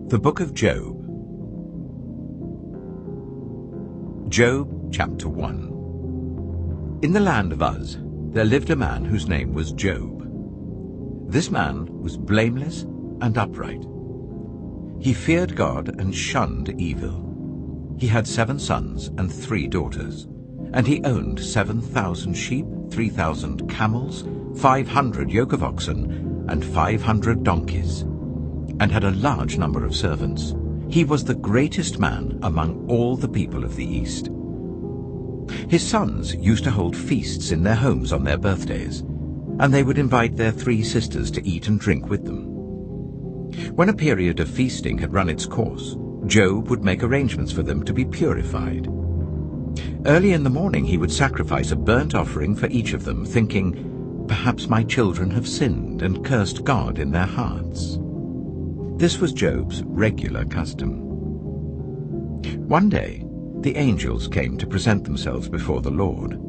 The Book of Job. Job chapter 1. In the land of Uz there lived a man whose name was Job. This man was blameless and upright. He feared God and shunned evil. He had 7 sons and 3 daughters, and he owned 7,000 sheep, 3,000 camels, 500 yoke of oxen, and 500 donkeys, and had a large number of servants. He was the greatest man among all the people of the East. His sons used to hold feasts in their homes on their birthdays, and they would invite their 3 sisters to eat and drink with them. When a period of feasting had run its course, Job would make arrangements for them to be purified. Early in the morning he would sacrifice a burnt offering for each of them, thinking, "Perhaps my children have sinned and cursed God in their hearts." This was Job's regular custom. One day the angels came to present themselves before the Lord,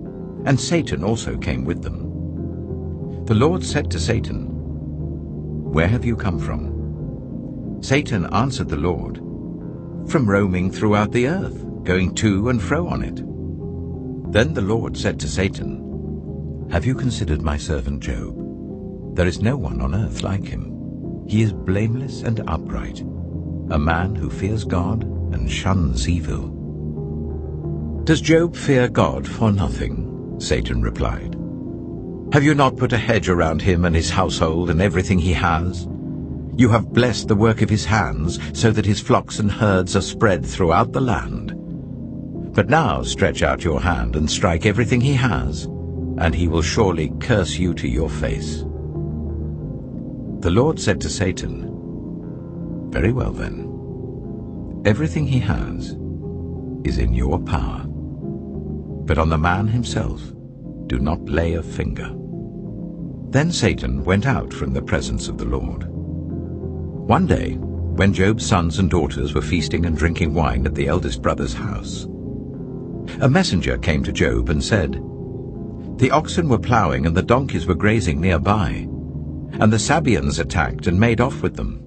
and Satan also came with them. The Lord said to Satan, "Where have you come from?" Satan answered the Lord, "From roaming throughout the earth, going to and fro on it." Then the Lord said to Satan, "Have you considered my servant Job? There is no one on earth like him. He is blameless and upright, a man who fears God and shuns evil." "Does Job fear God for nothing?" Satan replied. "Have you not put a hedge around him and his household and everything he has? You have blessed the work of his hands, so that his flocks and herds are spread throughout the land. But now stretch out your hand and strike everything he has, and he will surely curse you to your face." The Lord said to Satan, "Very well then. Everything he has is in your power. But on the man himself do not lay a finger." Then Satan went out from the presence of the Lord. One day, when Job's sons and daughters were feasting and drinking wine at the eldest brother's house, a messenger came to Job and said, "The oxen were plowing and the donkeys were grazing nearby, and the Sabeans attacked and made off with them.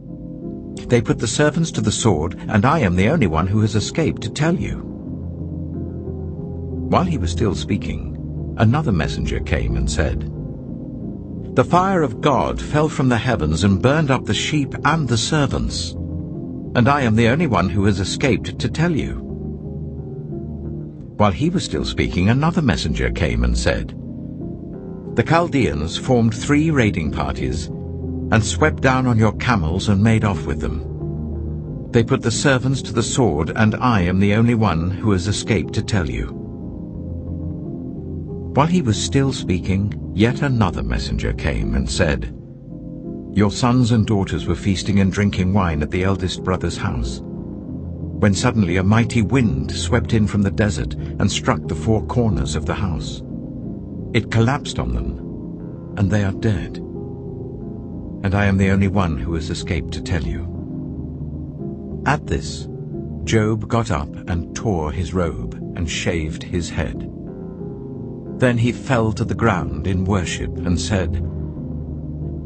They put the servants to the sword, and I am the only one who has escaped to tell you." While he was still speaking, another messenger came and said, "The fire of God fell from the heavens and burned up the sheep and the servants, and I am the only one who has escaped to tell you." While he was still speaking, another messenger came and said, "The Chaldeans formed 3 raiding parties and swept down on your camels and made off with them. They put the servants to the sword, and I am the only one who has escaped to tell you." While he was still speaking, yet another messenger came and said, "Your sons and daughters were feasting and drinking wine at the eldest brother's house, when suddenly a mighty wind swept in from the desert and struck the 4 corners of the house. It collapsed on them, and they are dead. And I am the only one who has escaped to tell you." At this, Job got up and tore his robe and shaved his head. Then he fell to the ground in worship and said,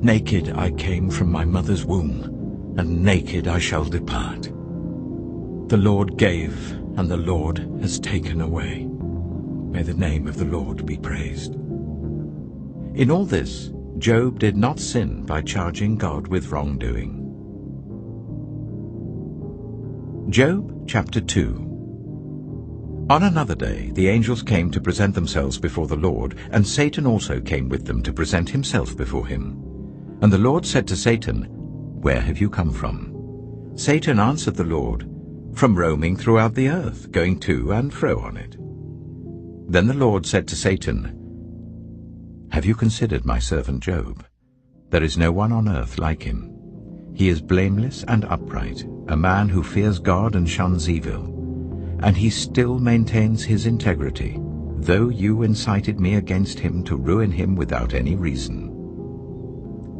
"Naked I came from my mother's womb, and naked I shall depart. The Lord gave, and the Lord has taken away. May the name of the Lord be praised." In all this, Job did not sin by charging God with wrongdoing. Job chapter 2. On another day the angels came to present themselves before the Lord, and Satan also came with them to present himself before him. And the Lord said to Satan, "Where have you come from?" Satan answered the Lord, "From roaming throughout the earth, going to and fro on it." Then the Lord said to Satan, "Have you considered my servant Job? There is no one on earth like him. He is blameless and upright, a man who fears God and shuns evil. And he still maintains his integrity, though you incited me against him to ruin him without any reason."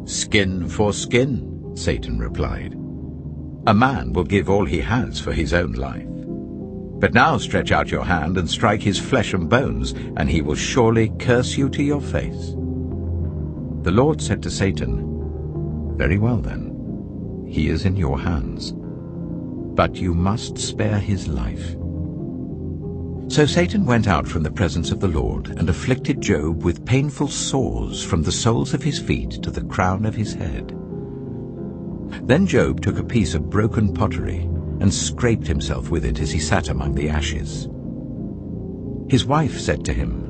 "Skin for skin," Satan replied. "A man will give all he has for his own life. But now stretch out your hand and strike his flesh and bones, and he will surely curse you to your face." The Lord said to Satan, "Very well then, he is in your hands. but you must spare his life." So Satan went out from the presence of the Lord and afflicted Job with painful sores from the soles of his feet to the crown of his head. Then Job took a piece of broken pottery and scraped himself with it as he sat among the ashes. His wife said to him,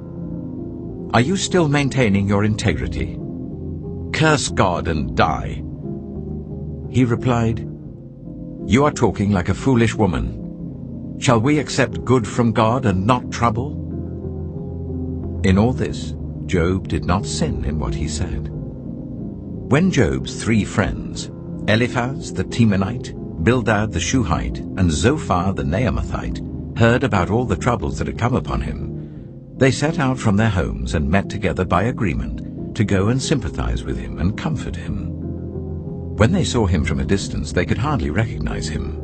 "Are you still maintaining your integrity? Curse God and die." He replied, "You are talking like a foolish woman. Shall we accept good from God and not trouble?" In all this, Job did not sin in what he said. When Job's 3 friends, Eliphaz the Temanite, Bildad the Shuhite, and Zophar the Naamathite, heard about all the troubles that had come upon him, they set out from their homes and met together by agreement to go and sympathize with him and comfort him. When they saw him from a distance, they could hardly recognize him.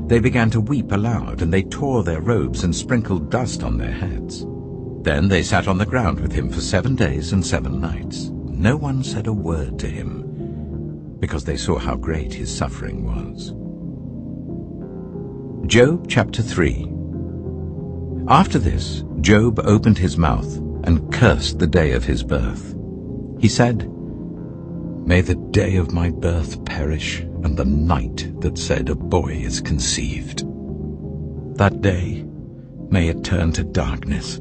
They began to weep aloud, and they tore their robes and sprinkled dust on their heads. Then they sat on the ground with him for 7 days and 7 nights. No one said a word to him, because they saw how great his suffering was. Job chapter 3. After this, Job opened his mouth and cursed the day of his birth. He said, "May the day of my birth perish, and the night that said a boy is conceived. That day, may it turn to darkness.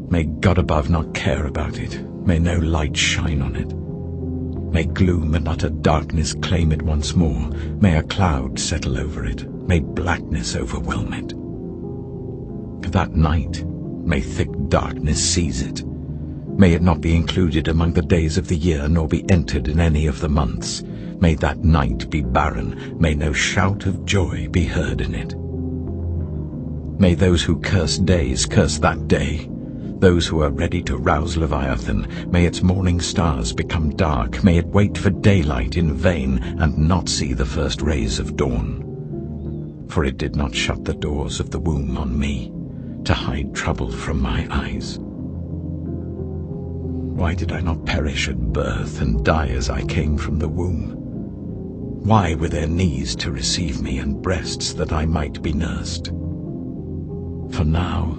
May God above not care about it. May no light shine on it. May gloom and utter darkness claim it once more. May a cloud settle over it. May blackness overwhelm it. That night, may thick darkness seize it. May it not be included among the days of the year, nor be entered in any of the months. May that night be barren. May no shout of joy be heard in it. May those who curse days curse that day. Those who are ready to rouse Leviathan, may its morning stars become dark. May it wait for daylight in vain and not see the first rays of dawn. For it did not shut the doors of the womb on me, to hide trouble from my eyes. Why did I not perish at birth and die as I came from the womb? Why were there knees to receive me and breasts that I might be nursed? For now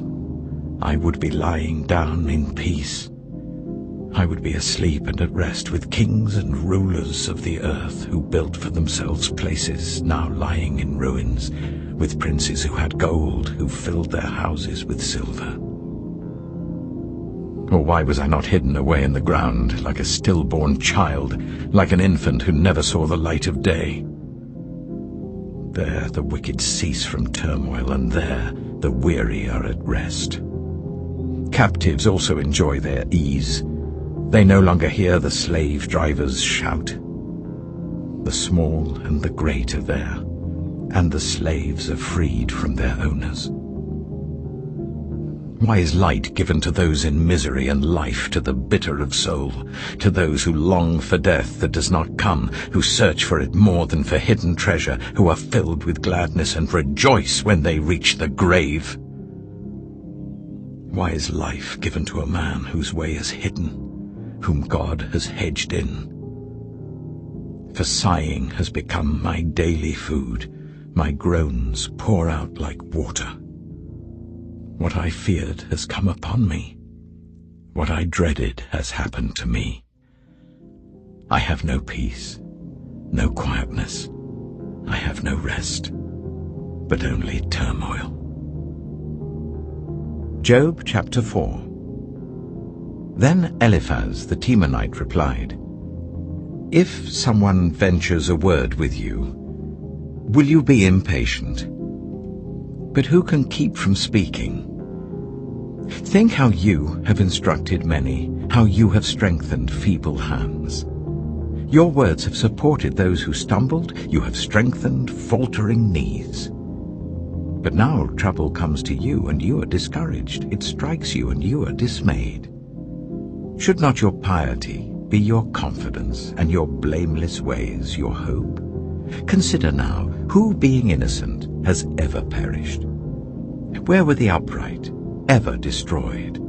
I would be lying down in peace. I would be asleep and at rest with kings and rulers of the earth who built for themselves places now lying in ruins, with princes who had gold, who filled their houses with silver. Or why was I not hidden away in the ground like a stillborn child, like an infant who never saw the light of day? There the wicked cease from turmoil, and there the weary are at rest. Captives also enjoy their ease. They no longer hear the slave drivers shout. The small and the great are there, and the slaves are freed from their owners. Why is light given to those in misery, and life to the bitter of soul, to those who long for death that does not come, who search for it more than for hidden treasure, who are filled with gladness and rejoice when they reach the grave? Why is life given to a man whose way is hidden, whom God has hedged in? For sighing has become my daily food, my groans pour out like water. What I feared has come upon me. What I dreaded has happened to me. I have no peace, no quietness. I have no rest, but only turmoil. Job chapter 4. Then Eliphaz the Temanite replied, "If someone ventures a word with you, will you be impatient? But who can keep from speaking? Think how you have instructed many, how you have strengthened feeble hands. Your words have supported those who stumbled, you have strengthened faltering knees. But now trouble comes to you, and you are discouraged. It strikes you, and you are dismayed. Should not your piety be your confidence, and your blameless ways your hope? Consider now, who being innocent has ever perished? Where were the upright ever destroyed?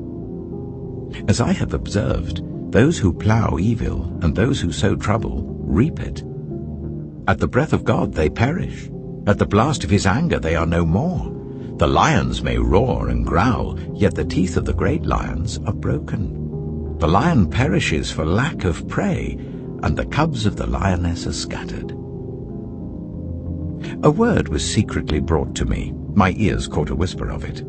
As I have observed, those who plough evil and those who sow trouble reap it. At the breath of God they perish, At the blast of his anger they are no more. The lions may roar and growl, yet the teeth of the great lions are broken. The lion perishes for lack of prey, and the cubs of the lioness are scattered. A word was secretly brought to me. My ears caught a whisper of it.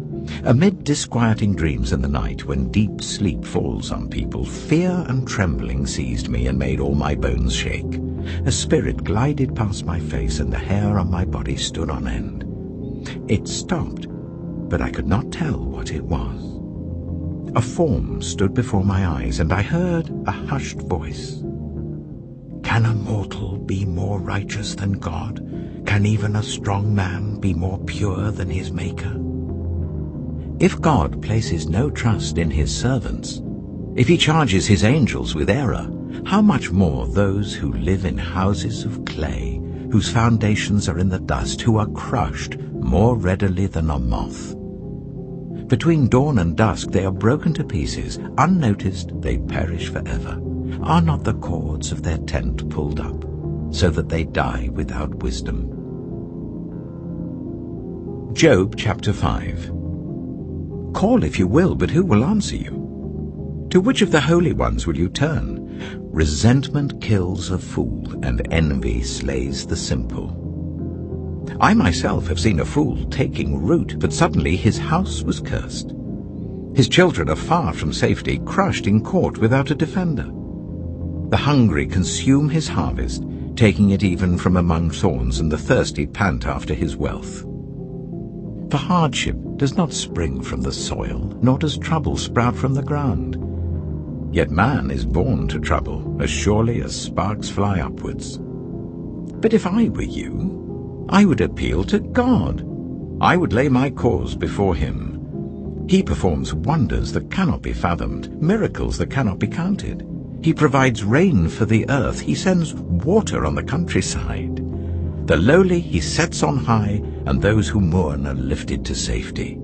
Amid disquieting dreams in the night, when deep sleep falls on people, fear and trembling seized me and made all my bones shake. A spirit glided past my face, and the hair on my body stood on end. It stopped, but I could not tell what it was. A form stood before my eyes, and I heard a hushed voice. Can a mortal be more righteous than God? Can even a strong man be more pure than his Maker? If God places no trust in his servants, if he charges his angels with error, how much more those who live in houses of clay, whose foundations are in the dust, who are crushed more readily than a moth. Between dawn and dusk they are broken to pieces, unnoticed they perish forever. Are not the cords of their tent pulled up, so that they die without wisdom? Job chapter 5. Call if you will, but who will answer you? To which of the holy ones will you turn? Resentment kills a fool, and envy slays the simple. I myself have seen a fool taking root, but suddenly his house was cursed. His children are far from safety, crushed in court without a defender. The hungry consume his harvest, taking it even from among thorns, and the thirsty pant after his wealth. For hardship does not spring from the soil, nor does trouble sprout from the ground. Yet man is born to trouble, as surely as sparks fly upwards. But if I were you, I would appeal to God. I would lay my cause before him. He performs wonders that cannot be fathomed, miracles that cannot be counted. He provides rain for the earth. He sends water on the countryside. The lowly he sets on high, and those who mourn are lifted to safety.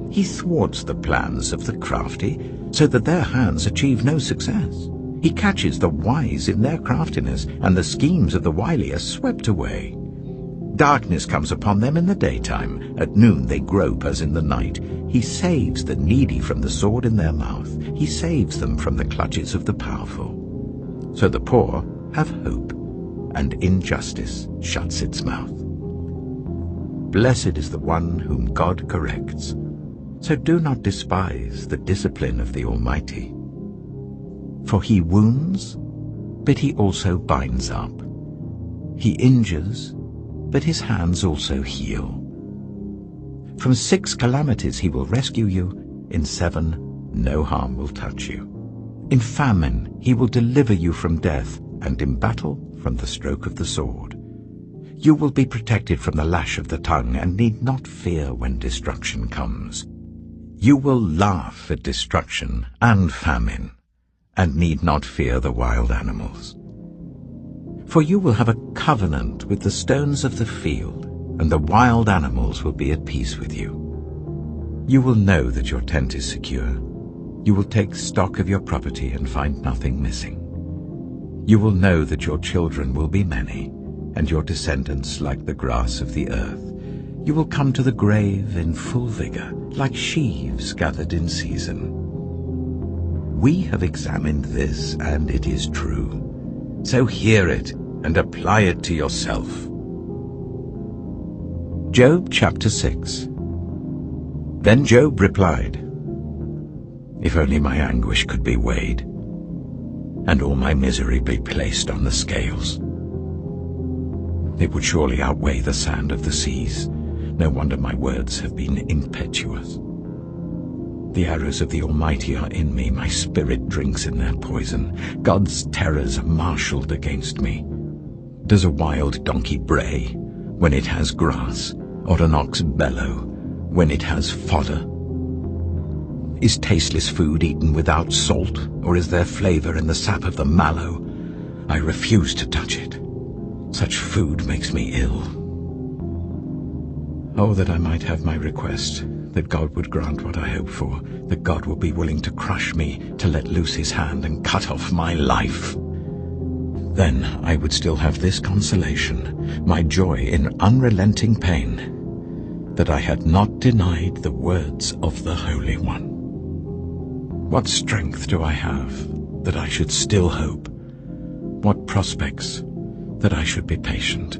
He thwarts the plans of the crafty, so that their hands achieve no success. He catches the wise in their craftiness, and the schemes of the wily are swept away. Darkness comes upon them in the daytime. At noon they grope as in the night. He saves the needy from the sword in their mouth. He saves them from the clutches of the powerful. So the poor have hope, and injustice shuts its mouth. Blessed is the one whom God corrects. So do not despise the discipline of the Almighty. For he wounds, but he also binds up. He injures, but his hands also heal. From 6 calamities he will rescue you, in 7 no harm will touch you. In famine he will deliver you from death, and in battle from the stroke of the sword. You will be protected from the lash of the tongue, and need not fear when destruction comes. You will laugh at destruction and famine, and need not fear the wild animals. For you will have a covenant with the stones of the field, and the wild animals will be at peace with you. You will know that your tent is secure. You will take stock of your property and find nothing missing. You will know that your children will be many, and your descendants like the grass of the earth. You will come to the grave in full vigor, like sheaves gathered in season. We have examined this, and it is true. So hear it and apply it to yourself. Job chapter 6. Then Job replied, If only my anguish could be weighed, and all my misery be placed on the scales. It would surely outweigh the sand of the seas. No wonder my words have been impetuous. The arrows of the Almighty are in me. My spirit drinks in their poison. God's terrors are marshaled against me. Does a wild donkey bray when it has grass, or an ox bellow when it has fodder? Is tasteless food eaten without salt, or is there flavor in the sap of the mallow? I refuse to touch it. Such food makes me ill. Oh, that I might have my request, that God would grant what I hope for, that God would be willing to crush me, to let loose his hand and cut off my life. Then I would still have this consolation, my joy in unrelenting pain, that I had not denied the words of the Holy One. What strength do I have that I should still hope? What prospects that I should be patient?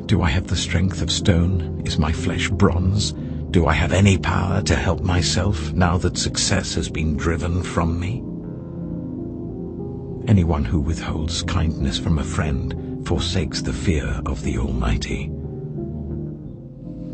Do I have the strength of stone? Is my flesh bronze? Do I have any power to help myself now that success has been driven from me? Anyone who withholds kindness from a friend forsakes the fear of the Almighty.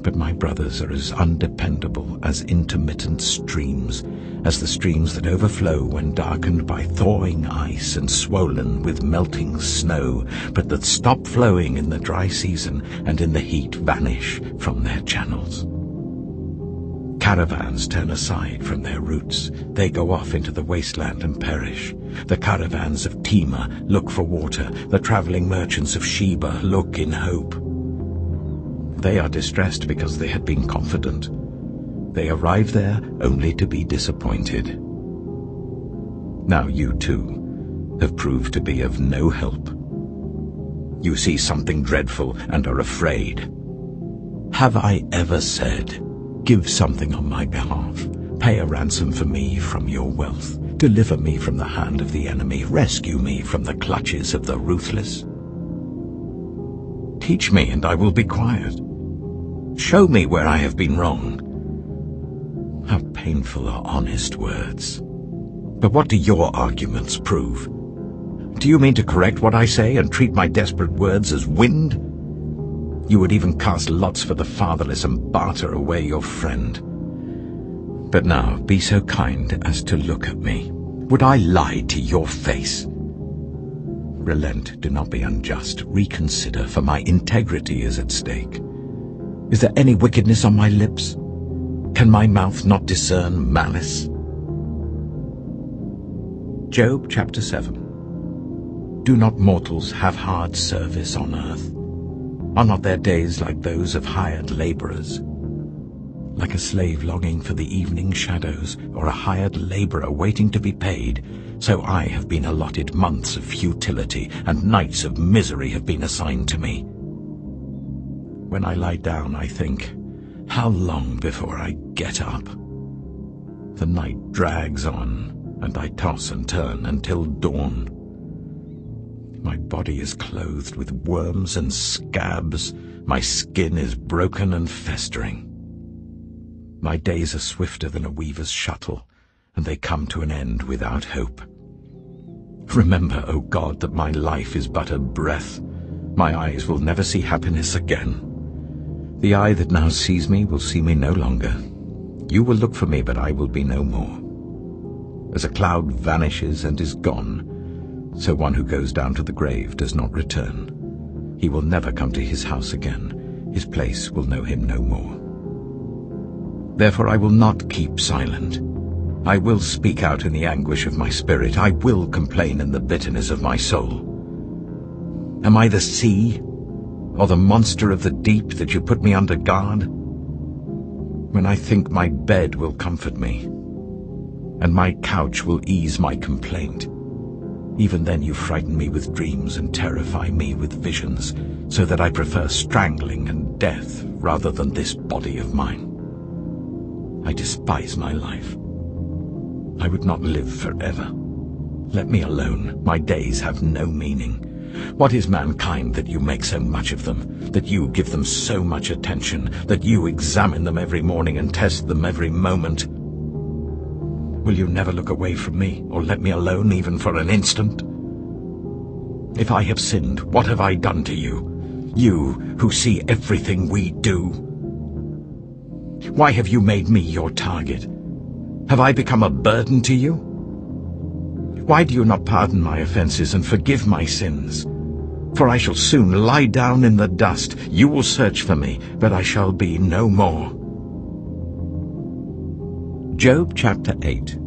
But my brothers are as undependable as intermittent streams, as the streams that overflow when darkened by thawing ice and swollen with melting snow, but that stop flowing in the dry season and in the heat vanish from their channels. Caravans turn aside from their routes. They go off into the wasteland and perish. The caravans of Tema look for water. The traveling merchants of Sheba look in hope. They are distressed because they had been confident. They arrive there only to be disappointed. Now you too have proved to be of no help. You see something dreadful and are afraid. Have I ever said, "Give something on my behalf, pay a ransom for me from your wealth, deliver me from the hand of the enemy, rescue me from the clutches of the ruthless"? Teach me and I will be quiet. Show me where I have been wrong. How painful are honest words. But what do your arguments prove? Do you mean to correct what I say and treat my desperate words as wind? You would even cast lots for the fatherless and barter away your friend. But now be so kind as to look at me. Would I lie to your face? Relent, do not be unjust. Reconsider, for my integrity is at stake. Is there any wickedness on my lips? Can my mouth not discern malice? Job chapter 7. Do not mortals have hard service on earth? Are not their days like those of hired laborers? Like a slave longing for the evening shadows, or a hired laborer waiting to be paid, so I have been allotted months of futility, and nights of misery have been assigned to me. When I lie down, I think, how long before I get up? The night drags on, and I toss and turn until dawn. My body is clothed with worms and scabs. My skin is broken and festering. My days are swifter than a weaver's shuttle, and they come to an end without hope. Remember, O God, that my life is but a breath. My eyes will never see happiness again. The eye that now sees me will see me no longer. You will look for me, but I will be no more. As a cloud vanishes and is gone, so one who goes down to the grave does not return. He will never come to his house again. His place will know him no more. Therefore I will not keep silent. I will speak out in the anguish of my spirit. I will complain in the bitterness of my soul. Am I the sea, or the monster of the deep, that you put me under guard? When I think my bed will comfort me, and my couch will ease my complaint, even then you frighten me with dreams and terrify me with visions, so that I prefer strangling and death rather than this body of mine. I despise my life. I would not live forever. Let me alone. My days have no meaning. What is mankind that you make so much of them, that you give them so much attention, that you examine them every morning and test them every moment? Will you never look away from me, or let me alone even for an instant? If I have sinned, what have I done to you? You who see everything we do. Why have you made me your target? Have I become a burden to you? Why do you not pardon my offenses and forgive my sins? For I shall soon lie down in the dust. You will search for me, but I shall be no more. Job chapter 8.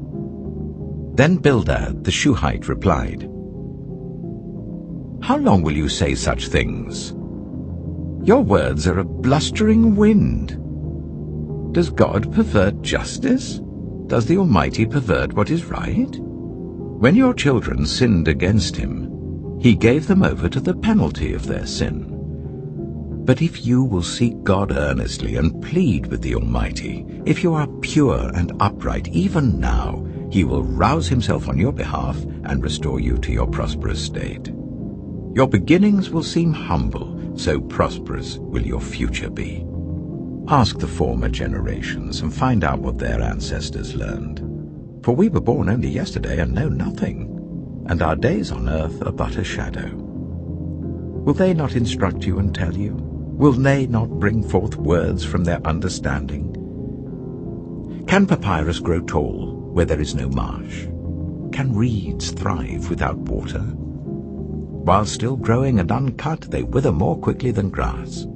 Then Bildad the Shuhite replied, How long will you say such things? Your words are a blustering wind. Does God pervert justice? Does the Almighty pervert what is right? When your children sinned against him, He gave them over to the penalty of their sin. But if you will seek God earnestly and plead with the Almighty, if you are pure and upright even now, He will rouse Himself on your behalf and restore you to your prosperous state. Your beginnings will seem humble, so prosperous will your future be. Ask the former generations and find out what their ancestors learned. For we were born only yesterday and know nothing, and our days on earth are but a shadow. Will they not instruct you and tell you? Will they not bring forth words from their understanding? Can papyrus grow tall where there is no marsh? Can reeds thrive without water? While still growing and uncut, they wither more quickly than grass.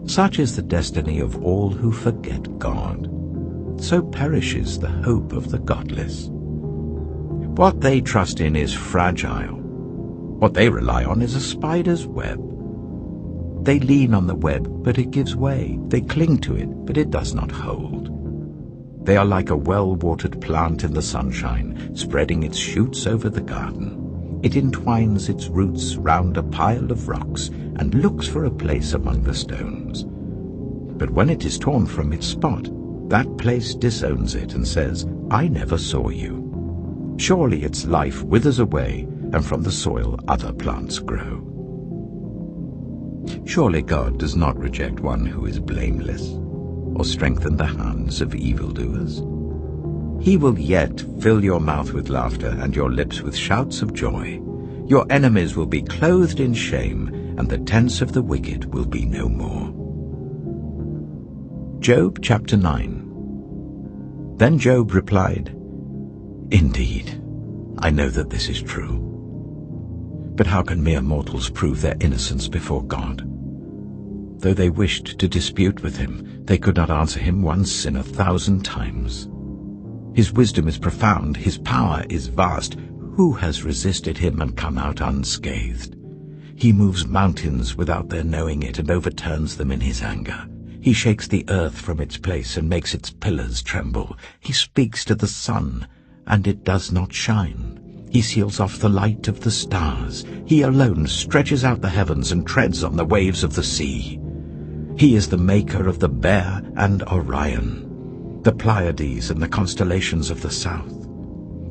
Such is the destiny of all who forget God. So perishes the hope of the godless. What they trust in is fragile. What they rely on is a spider's web. They lean on the web, but it gives way. They cling to it, but it does not hold. They are like a well-watered plant in the sunshine, spreading its shoots over the garden. It entwines its roots round a pile of rocks and looks for a place among the stones. But when it is torn from its spot, that place disowns it and says, "I never saw you." Surely its life withers away, and from the soil other plants grow. Surely God does not reject one who is blameless, or strengthen the hands of evildoers. He will yet fill your mouth with laughter and your lips with shouts of joy. Your enemies will be clothed in shame, and the tents of the wicked will be no more. Job chapter 9. Then Job replied, "Indeed, I know that this is true. But how can mere mortals prove their innocence before God? Though they wished to dispute with Him, they could not answer Him once in 1,000 times. His wisdom is profound, His power is vast. Who has resisted Him and come out unscathed? He moves mountains without their knowing it and overturns them in His anger. He shakes the earth from its place and makes its pillars tremble. He speaks to the sun, and it does not shine. He seals off the light of the stars. He alone stretches out the heavens and treads on the waves of the sea. He is the maker of the Bear and Orion, the Pleiades and the constellations of the south.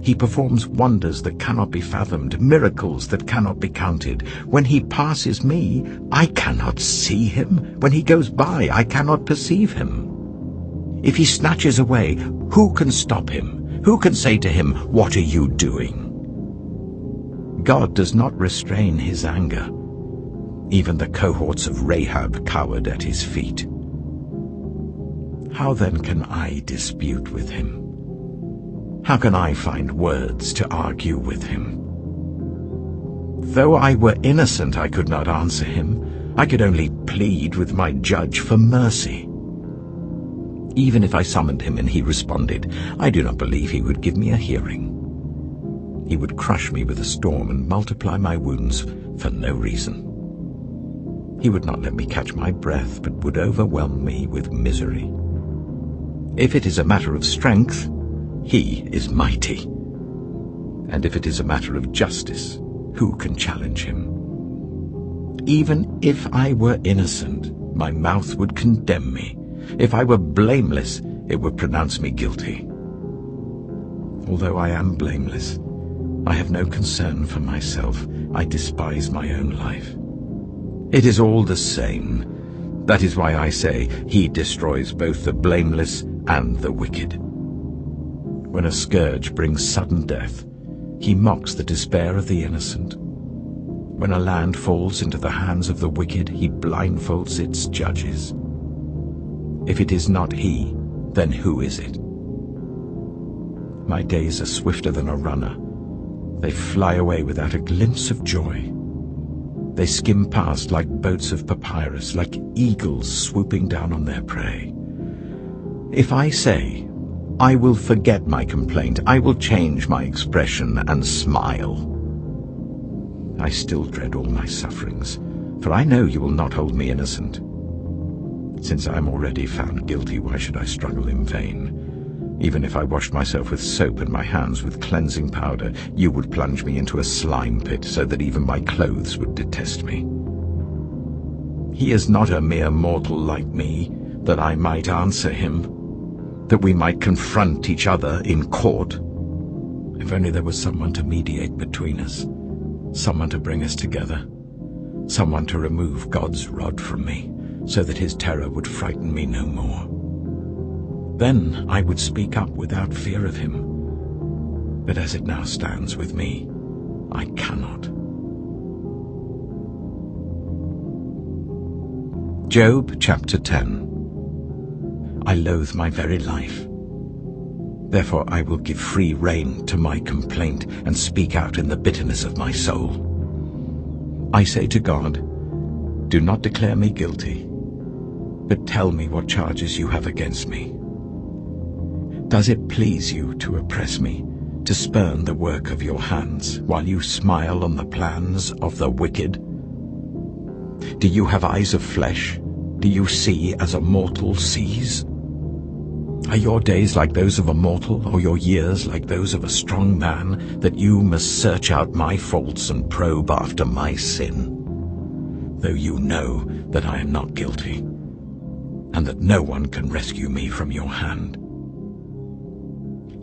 He performs wonders that cannot be fathomed, miracles that cannot be counted. When He passes me, I cannot see Him. When He goes by, I cannot perceive Him. If He snatches away, who can stop Him? Who can say to Him, "What are you doing?" God does not restrain His anger. Even the cohorts of Rahab cowered at His feet. How then can I dispute with Him? How can I find words to argue with Him? Though I were innocent, I could not answer Him. I could only plead with my judge for mercy. Even if I summoned Him and He responded, I do not believe He would give me a hearing. He would crush me with a storm and multiply my wounds for no reason. He would not let me catch my breath, but would overwhelm me with misery. If it is a matter of strength, He is mighty. And if it is a matter of justice, who can challenge Him? Even if I were innocent, my mouth would condemn me. If I were blameless, it would pronounce me guilty. Although I am blameless, I have no concern for myself. I despise my own life. It is all the same. That is why I say, He destroys both the blameless and the wicked. When a scourge brings sudden death, He mocks the despair of the innocent. When a land falls into the hands of the wicked, He blindfolds its judges. If it is not He, then who is it? My days are swifter than a runner. They fly away without a glimpse of joy. They skim past like boats of papyrus, like eagles swooping down on their prey. If I say, I will forget my complaint, I will change my expression and smile, I still dread all my sufferings, for I know You will not hold me innocent. Since I am already found guilty, why should I struggle in vain? Even if I washed myself with soap and my hands with cleansing powder, you would plunge me into a slime pit so that even my clothes would detest me. He is not a mere mortal like me, that I might answer him, that we might confront each other in court. If only there was someone to mediate between us, someone to bring us together, someone to remove God's rod from me, so that his terror would frighten me no more. Then I would speak up without fear of him. But as it now stands with me, I cannot. Job chapter 10. I loathe my very life. Therefore I will give free rein to my complaint and speak out in the bitterness of my soul. I say to God, do not declare me guilty, but tell me what charges you have against me. Does it please you to oppress me, to spurn the work of your hands, while you smile on the plans of the wicked? Do you have eyes of flesh? Do you see as a mortal sees? Are your days like those of a mortal, or your years like those of a strong man, that you must search out my faults and probe after my sin? Though you know that I am not guilty, and that no one can rescue me from your hand.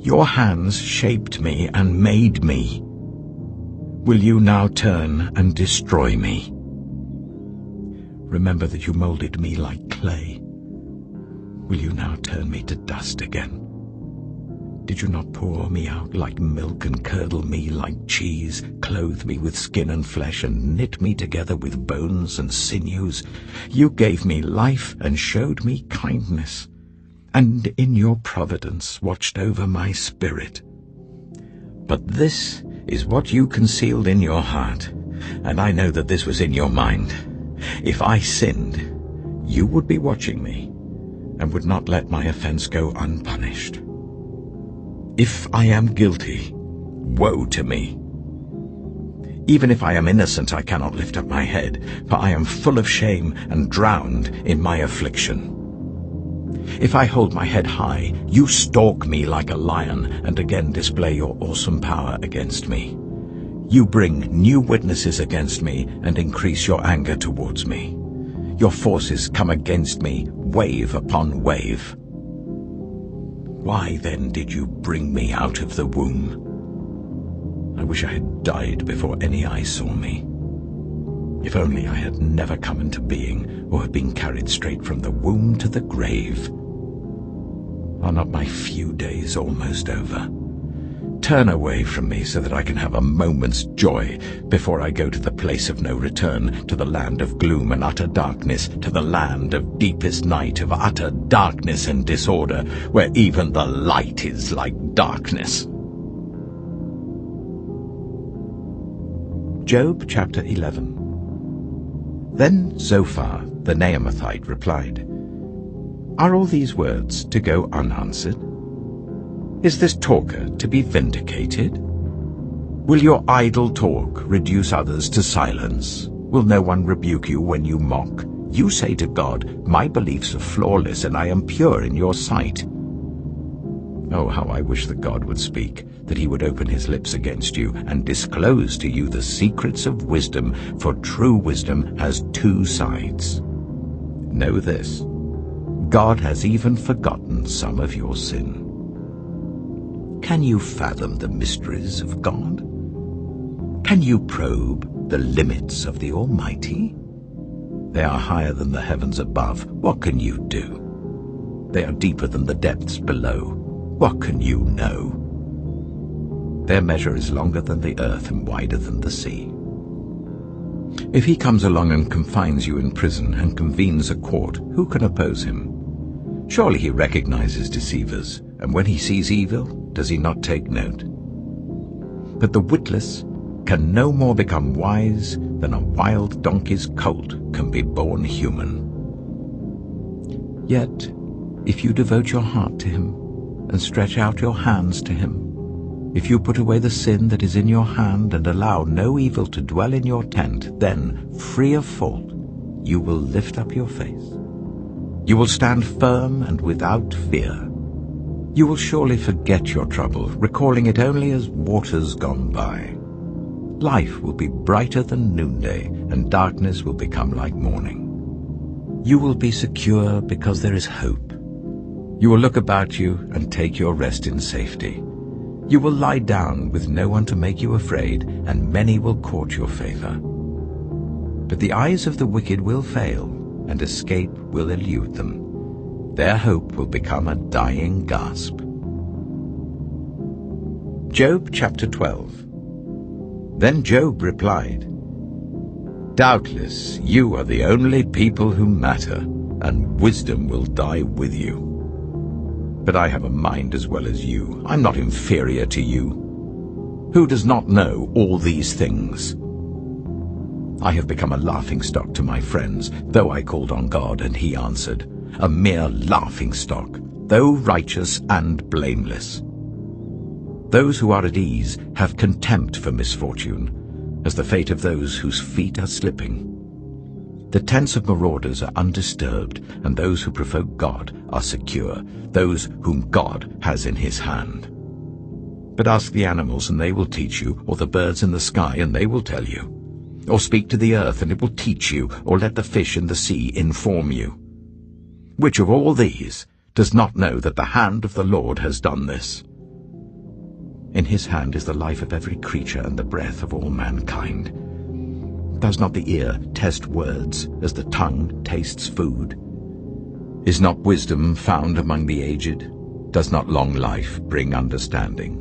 Your hands shaped me and made me. Will you now turn and destroy me? Remember that you molded me like clay. Will you now turn me to dust again? Did you not pour me out like milk and curdle me like cheese, clothe me with skin and flesh and knit me together with bones and sinews? You gave me life and showed me kindness, and in your providence watched over my spirit. But this is what you concealed in your heart, and I know that this was in your mind. If I sinned, you would be watching me, and would not let my offense go unpunished. If I am guilty, woe to me. Even if I am innocent, I cannot lift up my head, for I am full of shame and drowned in my affliction. If I hold my head high, you stalk me like a lion, and again display your awesome power against me. You bring new witnesses against me and increase your anger towards me. Your forces come against me, wave upon wave. Why then did you bring me out of the womb? I wish I had died before any eye saw me. If only I had never come into being, or had been carried straight from the womb to the grave. Are not my few days almost over? Turn away from me so that I can have a moment's joy before I go to the place of no return, to the land of gloom and utter darkness, to the land of deepest night, of utter darkness and disorder, where even the light is like darkness. Job chapter 11. Then Zophar the Naamathite replied, Are all these words to go unanswered? Is this talker to be vindicated? Will your idle talk reduce others to silence? Will no one rebuke you when you mock? You say to God, My beliefs are flawless, and I am pure in your sight. Oh, how I wish that God would speak, that he would open his lips against you and disclose to you the secrets of wisdom, for true wisdom has two sides. Know this, God has even forgotten some of your sin. Can you fathom the mysteries of God? Can you probe the limits of the Almighty? They are higher than the heavens above. What can you do? They are deeper than the depths below. What can you know? Their measure is longer than the earth and wider than the sea. If he comes along and confines you in prison and convenes a court, who can oppose him? Surely he recognizes deceivers, and when he sees evil, does he not take note? But the witless can no more become wise than a wild donkey's colt can be born human. Yet, if you devote your heart to him, and stretch out your hands to him, if you put away the sin that is in your hand and allow no evil to dwell in your tent, then, free of fault, you will lift up your face. You will stand firm and without fear. You will surely forget your trouble, recalling it only as waters gone by. Life will be brighter than noonday, and darkness will become like morning. You will be secure because there is hope. You will look about you and take your rest in safety. You will lie down with no one to make you afraid, and many will court your favor. But the eyes of the wicked will fail, and escape will elude them. Their hope will become a dying gasp. Job chapter 12. Then Job replied, "Doubtless you are the only people who matter, and wisdom will die with you. But I have a mind as well as you. I'm not inferior to you. Who does not know all these things? I have become a laughingstock to my friends, though I called on God and he answered. A mere laughingstock, though righteous and blameless. Those who are at ease have contempt for misfortune, as the fate of those whose feet are slipping. The tents of marauders are undisturbed, and those who provoke God are secure, those whom God has in his hand. But ask the animals, and they will teach you, or the birds in the sky, and they will tell you. Or speak to the earth, and it will teach you, or let the fish in the sea inform you. Which of all these does not know that the hand of the Lord has done this? In his hand is the life of every creature and the breath of all mankind. Does not the ear test words as the tongue tastes food? Is not wisdom found among the aged? Does not long life bring understanding?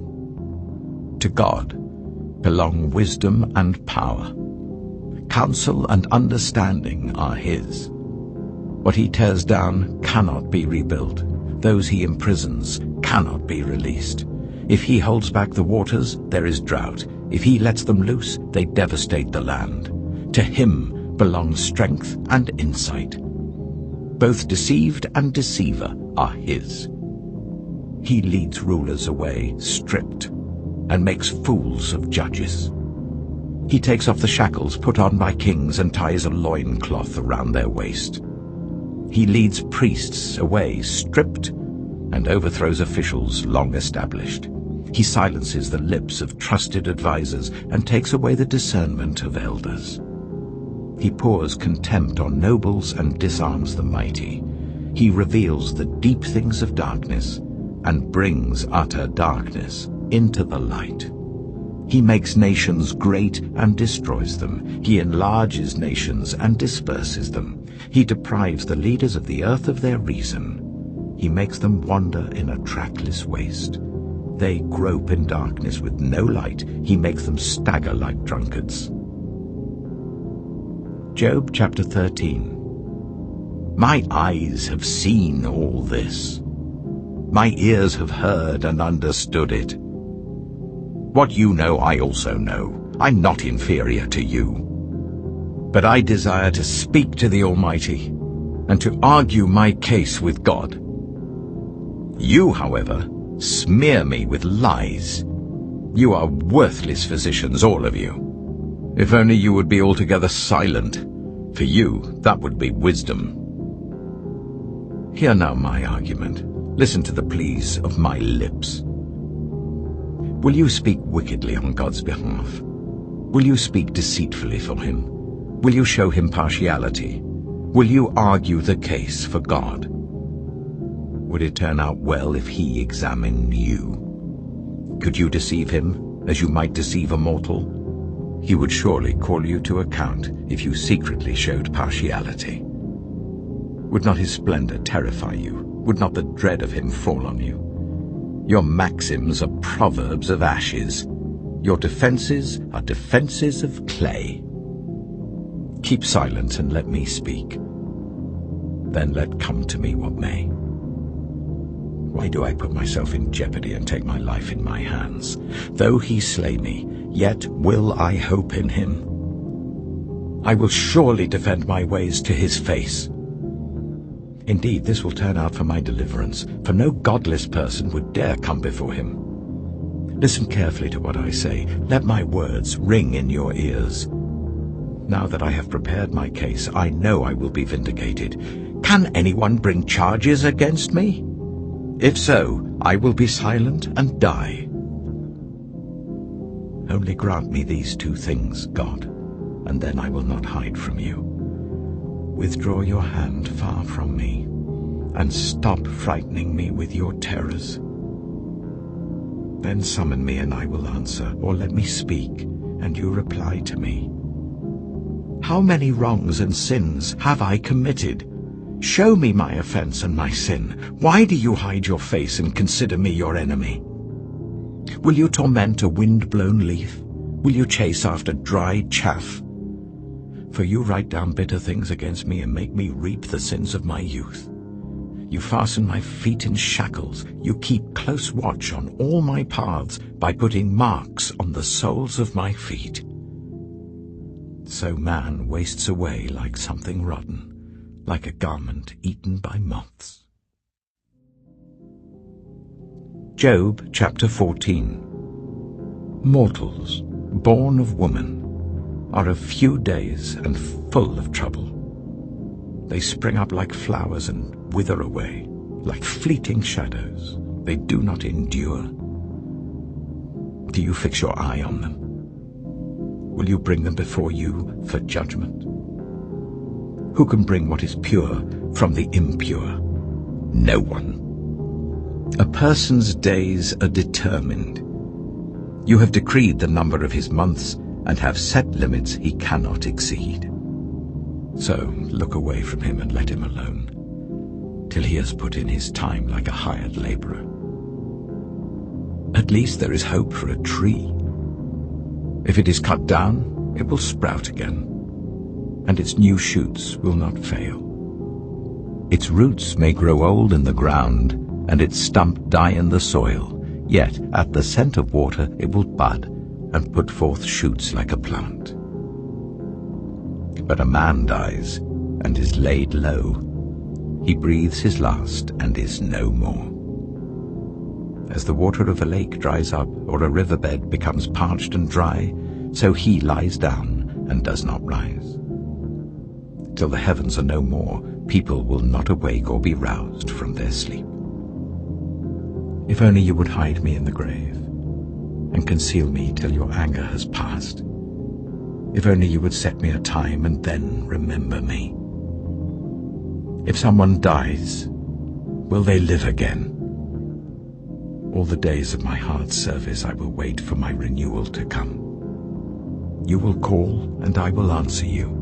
To God belong wisdom and power. Counsel and understanding are his. What he tears down cannot be rebuilt. Those he imprisons cannot be released. If he holds back the waters, there is drought. If he lets them loose, they devastate the land. To him belong strength and insight. Both deceived and deceiver are his. He leads rulers away stripped and makes fools of judges. He takes off the shackles put on by kings and ties a loincloth around their waist. He leads priests away stripped and overthrows officials long established. He silences the lips of trusted advisers and takes away the discernment of elders. He pours contempt on nobles and disarms the mighty. He reveals the deep things of darkness and brings utter darkness into the light. He makes nations great and destroys them. He enlarges nations and disperses them. He deprives the leaders of the earth of their reason. He makes them wander in a trackless waste. They grope in darkness with no light. He makes them stagger like drunkards. Job chapter 13. My eyes have seen all this. My ears have heard and understood it. What you know, I also know. I'm not inferior to you. But I desire to speak to the Almighty and to argue my case with God. You, however, smear me with lies. You are worthless physicians, all of you. If only you would be altogether silent. For you, that would be wisdom. Hear now my argument. Listen to the pleas of my lips. Will you speak wickedly on God's behalf? Will you speak deceitfully for him? Will you show him partiality? Will you argue the case for God? Would it turn out well if he examined you? Could you deceive him as you might deceive a mortal? He would surely call you to account if you secretly showed partiality. Would not his splendor terrify you? Would not the dread of him fall on you? Your maxims are proverbs of ashes. Your defenses are defenses of clay. Keep silent and let me speak. Then let come to me what may. Why do I put myself in jeopardy and take my life in my hands? Though he slay me, yet will I hope in him. I will surely defend my ways to his face. Indeed, this will turn out for my deliverance, for no godless person would dare come before him. Listen carefully to what I say. Let my words ring in your ears. Now that I have prepared my case, I know I will be vindicated. Can anyone bring charges against me? If so, I will be silent and die. Only grant me these two things, God, and then I will not hide from you. Withdraw your hand far from me, and stop frightening me with your terrors. Then summon me and I will answer, or let me speak, and you reply to me. How many wrongs and sins have I committed? Show me my offense and my sin. Why do you hide your face and consider me your enemy? Will you torment a wind-blown leaf? Will you chase after dry chaff? For you write down bitter things against me and make me reap the sins of my youth. You fasten my feet in shackles. You keep close watch on all my paths by putting marks on the soles of my feet. So man wastes away like something rotten, like a garment eaten by moths. Job chapter 14. Mortals, born of woman, are of few days and full of trouble. They spring up like flowers and wither away, like fleeting shadows. They do not endure. Do you fix your eye on them? Will you bring them before you for judgment? Who can bring what is pure from the impure? No one. A person's days are determined. You have decreed the number of his months and have set limits he cannot exceed. So look away from him and let him alone, till he has put in his time like a hired laborer. At least there is hope for a tree. If it is cut down, it will sprout again, and its new shoots will not fail. Its roots may grow old in the ground, and its stump die in the soil, yet at the scent of water it will bud and put forth shoots like a plant. But a man dies and is laid low. He breathes his last and is no more. As the water of a lake dries up, or a riverbed becomes parched and dry, so he lies down and does not rise. Till the heavens are no more, people will not awake or be roused from their sleep. If only you would hide me in the grave, and conceal me till your anger has passed. If only you would set me a time and then remember me. If someone dies, will they live again? All the days of my hard service I will wait for my renewal to come. You will call, and I will answer you.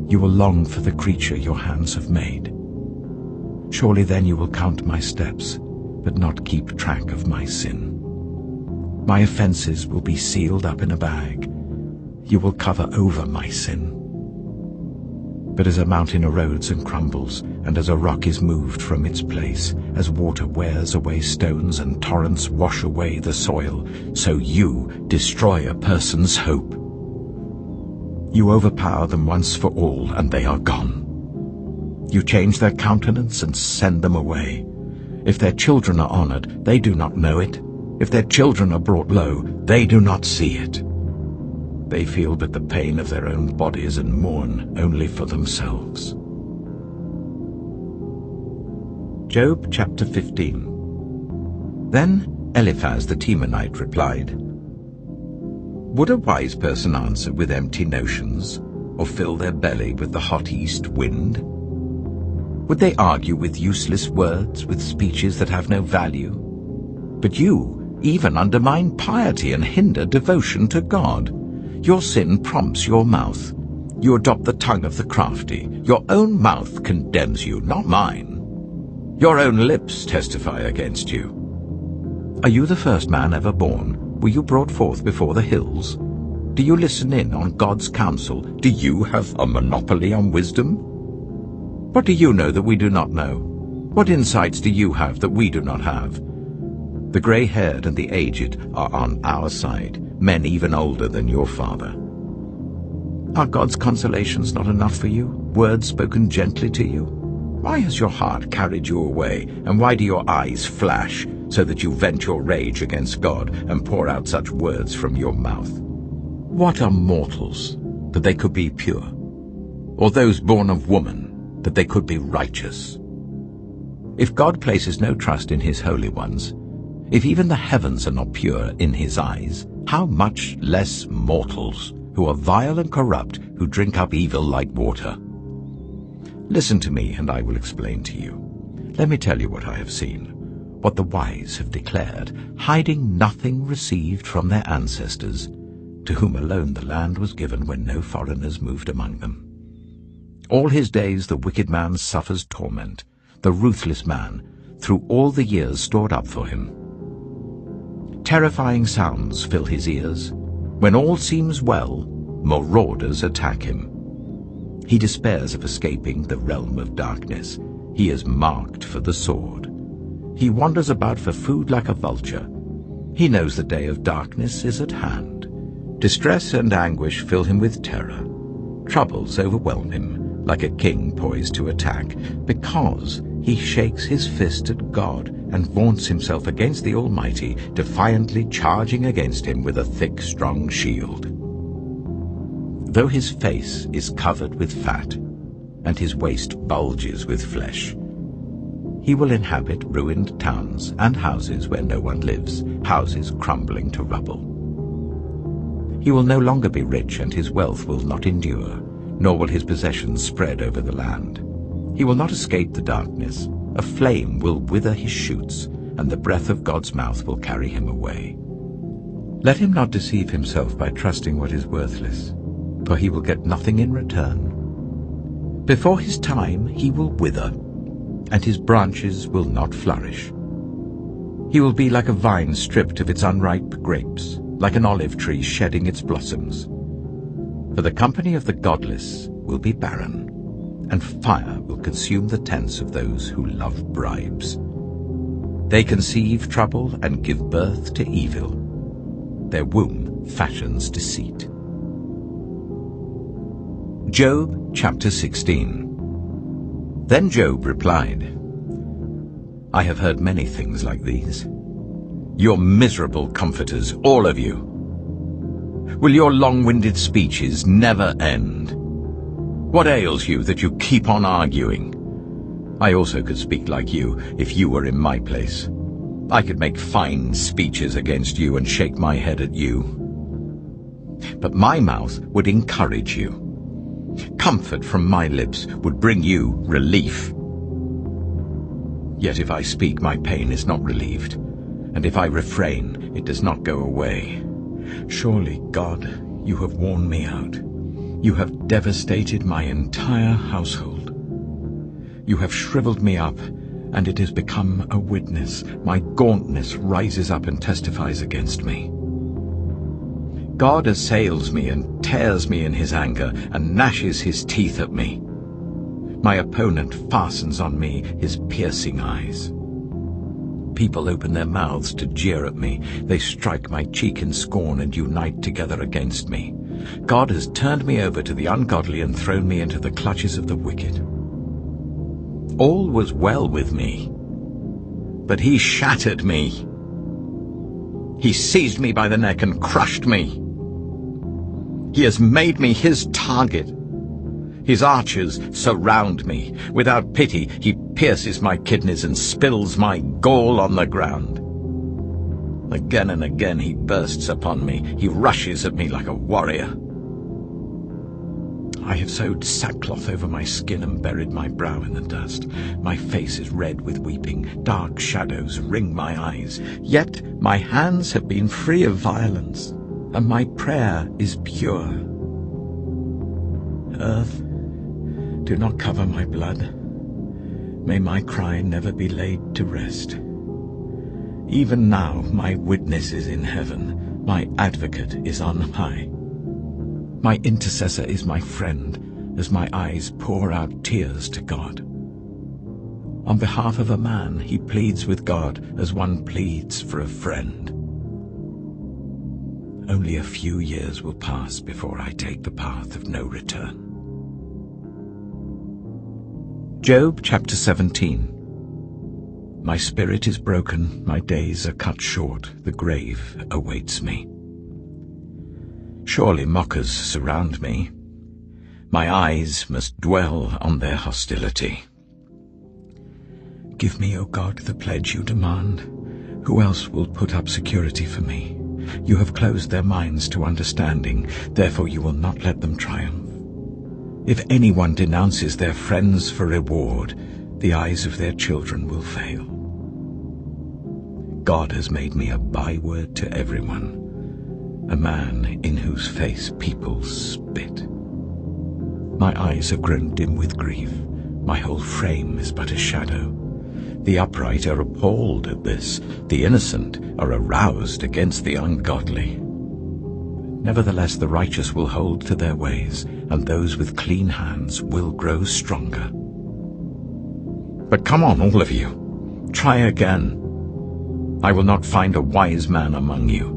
You will long for the creature your hands have made. Surely then you will count my steps, but not keep track of my sin. My offenses will be sealed up in a bag. You will cover over my sin. But as a mountain erodes and crumbles, and as a rock is moved from its place, as water wears away stones and torrents wash away the soil, so you destroy a person's hope. You overpower them once for all, and they are gone. You change their countenance and send them away. If their children are honored, they do not know it. If their children are brought low, they do not see it. They feel but the pain of their own bodies and mourn only for themselves. Job chapter 15. Then Eliphaz the Temanite replied, Would a wise person answer with empty notions, or fill their belly with the hot east wind? Would they argue with useless words, with speeches that have no value? But you even undermine piety and hinder devotion to God. Your sin prompts your mouth. You adopt the tongue of the crafty. Your own mouth condemns you, not mine. Your own lips testify against you. Are you the first man ever born? Were you brought forth before the hills? Do you listen in on God's counsel? Do you have a monopoly on wisdom? What do you know that we do not know? What insights do you have that we do not have? The grey-haired and the aged are on our side, men even older than your father. Are God's consolations not enough for you, words spoken gently to you? Why has your heart carried you away, and why do your eyes flash, so that you vent your rage against God and pour out such words from your mouth? What are mortals, that they could be pure? Or those born of woman, that they could be righteous? If God places no trust in his holy ones, if even the heavens are not pure in his eyes, how much less mortals who are vile and corrupt, who drink up evil like water? Listen to me, and I will explain to you. Let me tell you what I have seen, what the wise have declared, hiding nothing received from their ancestors, to whom alone the land was given when no foreigners moved among them. All his days the wicked man suffers torment, the ruthless man, through all the years stored up for him. Terrifying sounds fill his ears. When all seems well, marauders attack him. He despairs of escaping the realm of darkness. He is marked for the sword. He wanders about for food like a vulture. He knows the day of darkness is at hand. Distress and anguish fill him with terror. Troubles overwhelm him, like a king poised to attack, because he shakes his fist at God and vaunts himself against the Almighty, defiantly charging against him with a thick, strong shield. Though his face is covered with fat, and his waist bulges with flesh, he will inhabit ruined towns and houses where no one lives, houses crumbling to rubble. He will no longer be rich, and his wealth will not endure, nor will his possessions spread over the land. He will not escape the darkness. A flame will wither his shoots, and the breath of God's mouth will carry him away. Let him not deceive himself by trusting what is worthless, for he will get nothing in return. Before his time he will wither, and his branches will not flourish. He will be like a vine stripped of its unripe grapes, like an olive tree shedding its blossoms. For the company of the godless will be barren, and fire will consume the tents of those who love bribes. They conceive trouble and give birth to evil. Their womb fashions deceit. Job chapter 16. Then Job replied, I have heard many things like these. You're miserable comforters, all of you. Will your long-winded speeches never end? What ails you that you keep on arguing? I also could speak like you if you were in my place. I could make fine speeches against you and shake my head at you. But my mouth would encourage you. Comfort from my lips would bring you relief. Yet if I speak, my pain is not relieved, and if I refrain, it does not go away. Surely, God, you have worn me out. You have devastated my entire household. You have shriveled me up, and it has become a witness. My gauntness rises up and testifies against me. God assails me and tears me in his anger and gnashes his teeth at me. My opponent fastens on me his piercing eyes. People open their mouths to jeer at me. They strike my cheek in scorn and unite together against me. God has turned me over to the ungodly and thrown me into the clutches of the wicked. All was well with me, but he shattered me. He seized me by the neck and crushed me. He has made me his target. His archers surround me. Without pity, he pierces my kidneys and spills my gall on the ground. Again and again he bursts upon me. He rushes at me like a warrior. I have sewed sackcloth over my skin and buried my brow in the dust. My face is red with weeping. Dark shadows ring my eyes. Yet my hands have been free of violence, and my prayer is pure. Earth, do not cover my blood. May my cry never be laid to rest. Even now my witness is in heaven, my advocate is on high. My intercessor is my friend, as my eyes pour out tears to God. On behalf of a man, he pleads with God as one pleads for a friend. Only a few years will pass before I take the path of no return. Job chapter 17. My spirit is broken, my days are cut short, the grave awaits me. Surely mockers surround me. My eyes must dwell on their hostility. Give me, O God, the pledge you demand. Who else will put up security for me? You have closed their minds to understanding, therefore you will not let them triumph. If anyone denounces their friends for reward, the eyes of their children will fail. God has made me a byword to everyone, a man in whose face people spit. My eyes have grown dim with grief. My whole frame is but a shadow. The upright are appalled at this. The innocent are aroused against the ungodly. Nevertheless, the righteous will hold to their ways, and those with clean hands will grow stronger. But come on, all of you. Try again. I will not find a wise man among you.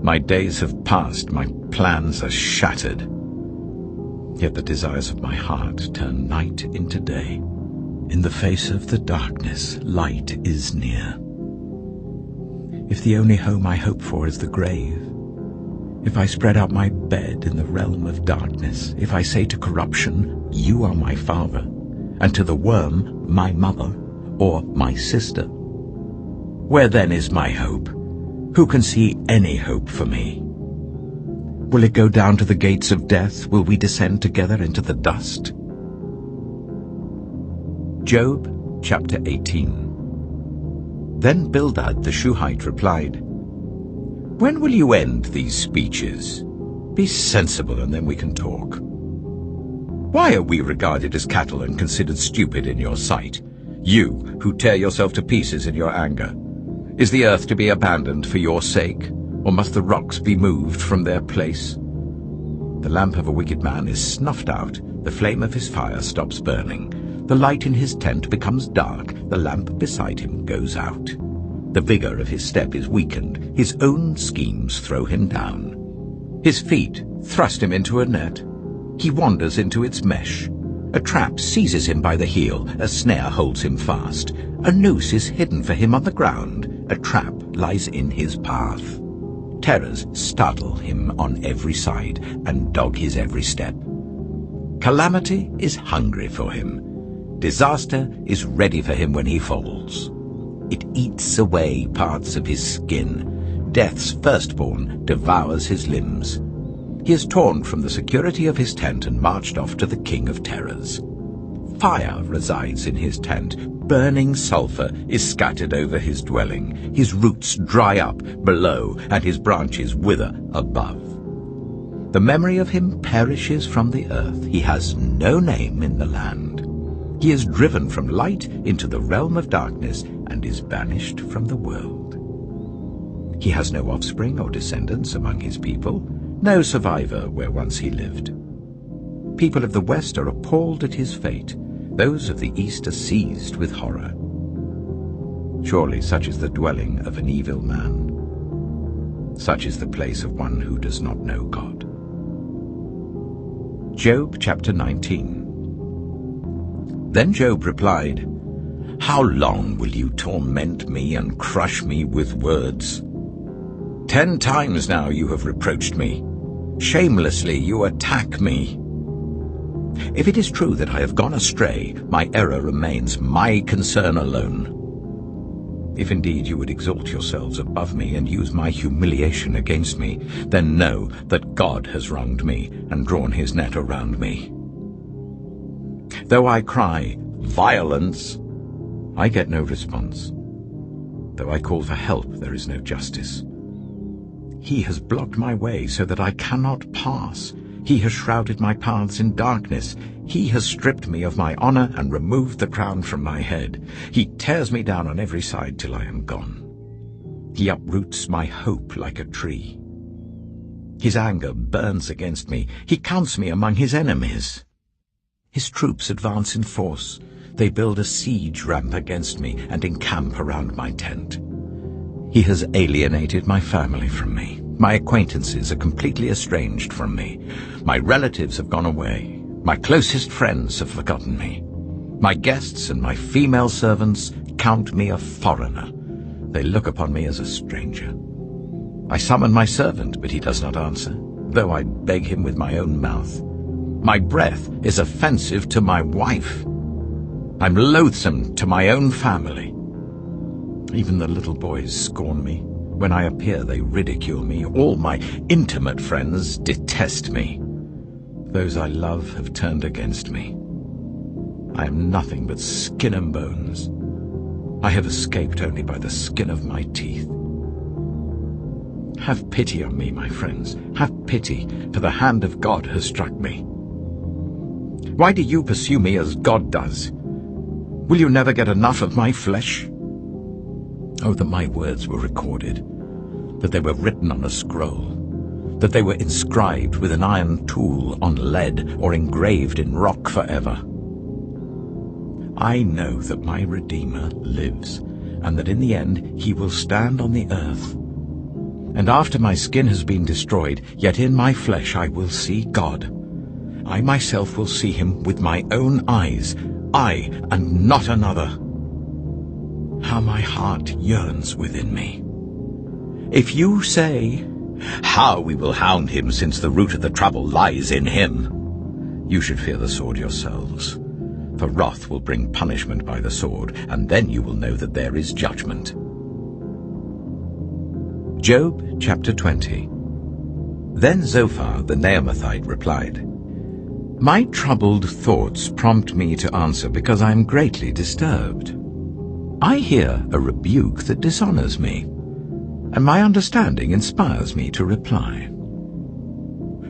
My days have passed, my plans are shattered. Yet the desires of my heart turn night into day. In the face of the darkness, light is near. If the only home I hope for is the grave, if I spread out my bed in the realm of darkness, if I say to corruption, you are my father, and to the worm, my mother, or my sister, where then is my hope? Who can see any hope for me? Will it go down to the gates of death? Will we descend together into the dust? Job chapter 18. Then Bildad the Shuhite replied, When will you end these speeches? Be sensible, and then we can talk. Why are we regarded as cattle and considered stupid in your sight, you who tear yourself to pieces in your anger? Is the earth to be abandoned for your sake, or must the rocks be moved from their place? The lamp of a wicked man is snuffed out, the flame of his fire stops burning. The light in his tent becomes dark, the lamp beside him goes out. The vigor of his step is weakened, his own schemes throw him down. His feet thrust him into a net. He wanders into its mesh. A trap seizes him by the heel, a snare holds him fast. A noose is hidden for him on the ground, a trap lies in his path. Terrors startle him on every side and dog his every step. Calamity is hungry for him. Disaster is ready for him when he falls. It eats away parts of his skin. Death's firstborn devours his limbs. He is torn from the security of his tent and marched off to the king of terrors. Fire resides in his tent. Burning sulfur is scattered over his dwelling. His roots dry up below, and his branches wither above. The memory of him perishes from the earth. He has no name in the land. He is driven from light into the realm of darkness and is banished from the world. He has no offspring or descendants among his people, no survivor where once he lived. People of the west are appalled at his fate. Those of the east are seized with horror. Surely such is the dwelling of an evil man. Such is the place of one who does not know God. Job chapter 19. Then Job replied, How long will you torment me and crush me with words? 10 times now you have reproached me. Shamelessly you attack me. If it is true that I have gone astray, my error remains my concern alone. If indeed you would exalt yourselves above me and use my humiliation against me, then know that God has wronged me and drawn his net around me. Though I cry, violence, I get no response. Though I call for help, there is no justice. He has blocked my way so that I cannot pass. He has shrouded my paths in darkness. He has stripped me of my honor and removed the crown from my head. He tears me down on every side till I am gone. He uproots my hope like a tree. His anger burns against me. He counts me among his enemies. His troops advance in force. They build a siege ramp against me and encamp around my tent. He has alienated my family from me. My acquaintances are completely estranged from me. My relatives have gone away. My closest friends have forgotten me. My guests and my female servants count me a foreigner. They look upon me as a stranger. I summon my servant, but he does not answer, though I beg him with my own mouth. My breath is offensive to my wife. I'm loathsome to my own family. Even the little boys scorn me. When I appear, they ridicule me. All my intimate friends detest me. Those I love have turned against me. I am nothing but skin and bones. I have escaped only by the skin of my teeth. Have pity on me, my friends. Have pity, for the hand of God has struck me. Why do you pursue me as God does? Will you never get enough of my flesh? Oh, that my words were recorded, that they were written on a scroll, that they were inscribed with an iron tool on lead or engraved in rock forever. I know that my Redeemer lives, and that in the end he will stand on the earth. And after my skin has been destroyed, yet in my flesh I will see God. I myself will see him with my own eyes, I and not another. How my heart yearns within me. If you say, "How we will hound him, since the root of the trouble lies in him," you should fear the sword yourselves. For wrath will bring punishment by the sword, and then you will know that there is judgment. Job chapter 20. Then Zophar the Naamathite replied, "My troubled thoughts prompt me to answer because I am greatly disturbed. I hear a rebuke that dishonors me, and my understanding inspires me to reply.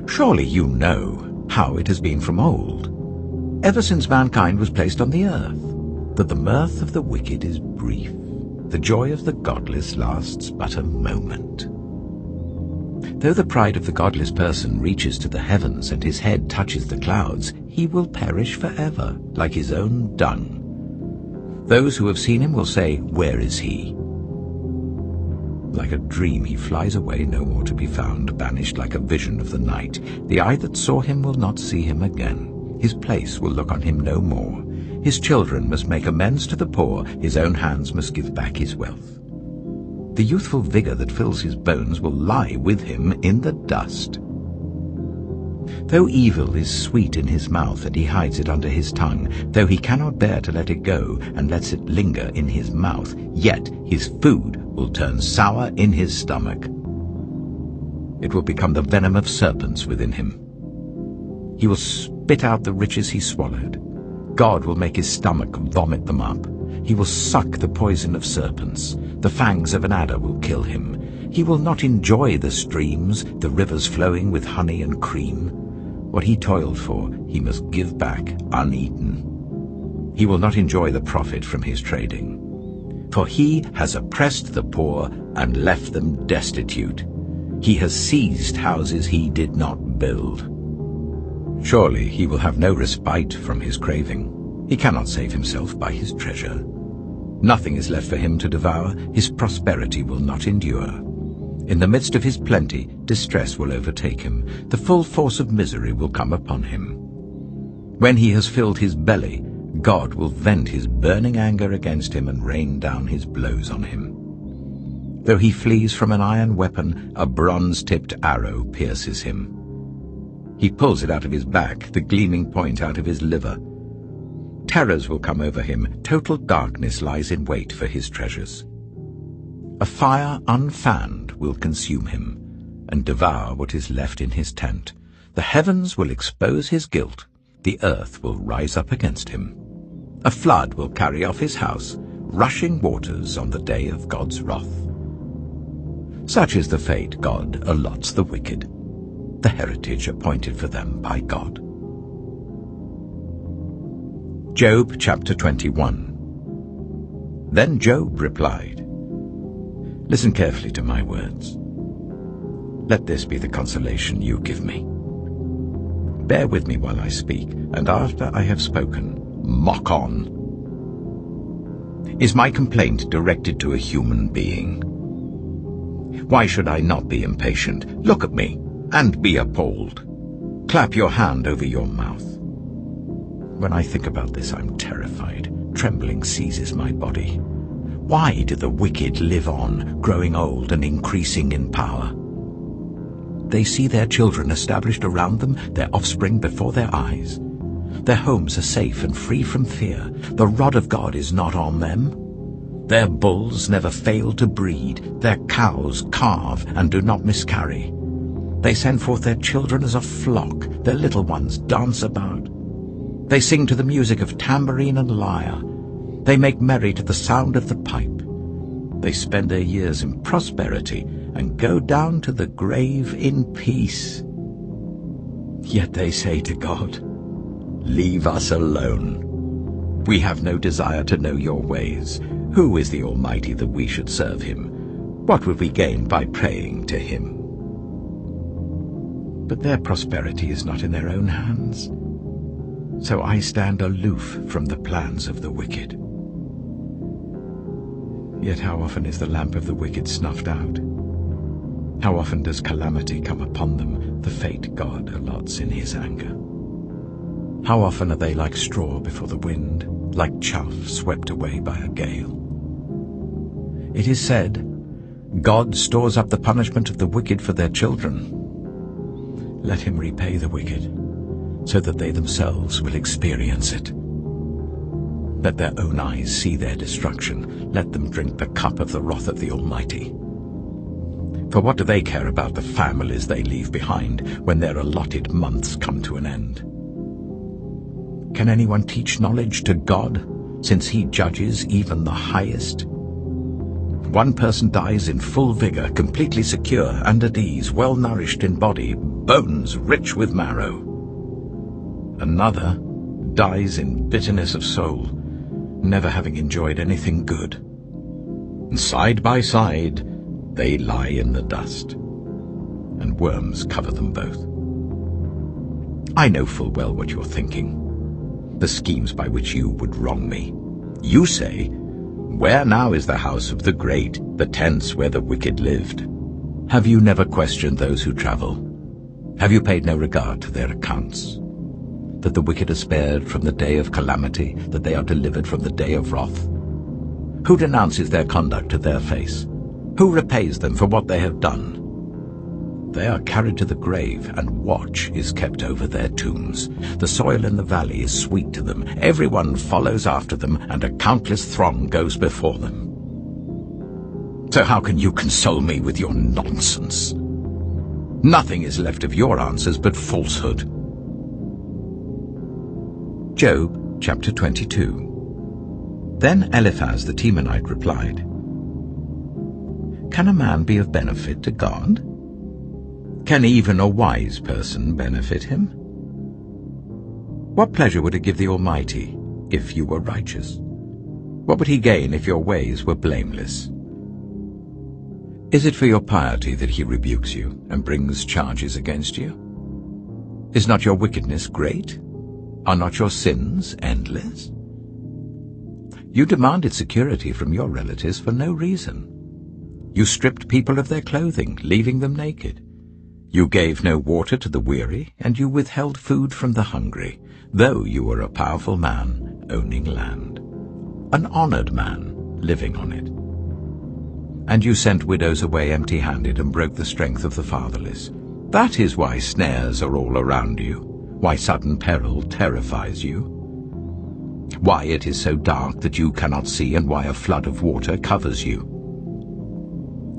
Surely you know how it has been from old, ever since mankind was placed on the earth, that the mirth of the wicked is brief, the joy of the godless lasts but a moment. Though the pride of the godless person reaches to the heavens and his head touches the clouds, he will perish forever, like his own dung. Those who have seen him will say, 'Where is he?' Like a dream he flies away, no more to be found, banished like a vision of the night. The eye that saw him will not see him again. His place will look on him no more. His children must make amends to the poor, his own hands must give back his wealth. The youthful vigor that fills his bones will lie with him in the dust. Though evil is sweet in his mouth and he hides it under his tongue, though he cannot bear to let it go and lets it linger in his mouth, yet his food will turn sour in his stomach. It will become the venom of serpents within him. He will spit out the riches he swallowed. God will make his stomach vomit them up. He will suck the poison of serpents. The fangs of an adder will kill him. He will not enjoy the streams, the rivers flowing with honey and cream. What he toiled for, he must give back uneaten. He will not enjoy the profit from his trading. For he has oppressed the poor and left them destitute. He has seized houses he did not build. Surely he will have no respite from his craving. He cannot save himself by his treasure. Nothing is left for him to devour. His prosperity will not endure. In the midst of his plenty, distress will overtake him. The full force of misery will come upon him. When he has filled his belly, God will vent his burning anger against him and rain down his blows on him. Though he flees from an iron weapon, a bronze-tipped arrow pierces him. He pulls it out of his back, the gleaming point out of his liver. Terrors will come over him. Total darkness lies in wait for his treasures. A fire unfanned will consume him and devour what is left in his tent. The heavens will expose his guilt. The earth will rise up against him. A flood will carry off his house, rushing waters on the day of God's wrath. Such is the fate God allots the wicked, the heritage appointed for them by God. Job chapter 21. Then Job replied, "Listen carefully to my words. Let this be the consolation you give me. Bear with me while I speak, and after I have spoken, mock on. Is my complaint directed to a human being? Why should I not be impatient? Look at me and be appalled. Clap your hand over your mouth. When I think about this, I'm terrified. Trembling seizes my body. Why do the wicked live on, growing old and increasing in power? They see their children established around them, their offspring before their eyes. Their homes are safe and free from fear. The rod of God is not on them. Their bulls never fail to breed. Their cows calve and do not miscarry. They send forth their children as a flock. Their little ones dance about. They sing to the music of tambourine and lyre. They make merry to the sound of the pipe. They spend their years in prosperity and go down to the grave in peace. Yet they say to God, "Leave us alone. We have no desire to know your ways. Who is the Almighty that we should serve him? What would we gain by praying to him?" But their prosperity is not in their own hands. So I stand aloof from the plans of the wicked. Yet how often is the lamp of the wicked snuffed out? How often does calamity come upon them, the fate God allots in his anger? How often are they like straw before the wind, like chaff swept away by a gale? It is said, God stores up the punishment of the wicked for their children. Let him repay the wicked, so that they themselves will experience it. Let their own eyes see their destruction. Let them drink the cup of the wrath of the Almighty. For what do they care about the families they leave behind when their allotted months come to an end? Can anyone teach knowledge to God, since he judges even the highest? One person dies in full vigor, completely secure and at ease, well-nourished in body, bones rich with marrow. Another dies in bitterness of soul, never having enjoyed anything good. And side by side, they lie in the dust, and worms cover them both. I know full well what you're thinking, the schemes by which you would wrong me. You say, "Where now is the house of the great, the tents where the wicked lived?" Have you never questioned those who travel? Have you paid no regard to their accounts? That the wicked are spared from the day of calamity, that they are delivered from the day of wrath? Who denounces their conduct to their face? Who repays them for what they have done? They are carried to the grave, and watch is kept over their tombs. The soil in the valley is sweet to them. Everyone follows after them, and a countless throng goes before them. So how can you console me with your nonsense? Nothing is left of your answers but falsehood. Job chapter 22. Then Eliphaz the Temanite replied, "Can a man be of benefit to God? Can even a wise person benefit him? What pleasure would it give the Almighty if you were righteous? What would he gain if your ways were blameless? Is it for your piety that he rebukes you and brings charges against you? Is not your wickedness great? Are not your sins endless? You demanded security from your relatives for no reason. You stripped people of their clothing, leaving them naked. You gave no water to the weary, and you withheld food from the hungry, though you were a powerful man owning land, an honored man living on it. And you sent widows away empty-handed and broke the strength of the fatherless. That is why snares are all around you, why sudden peril terrifies you, why it is so dark that you cannot see, and why a flood of water covers you.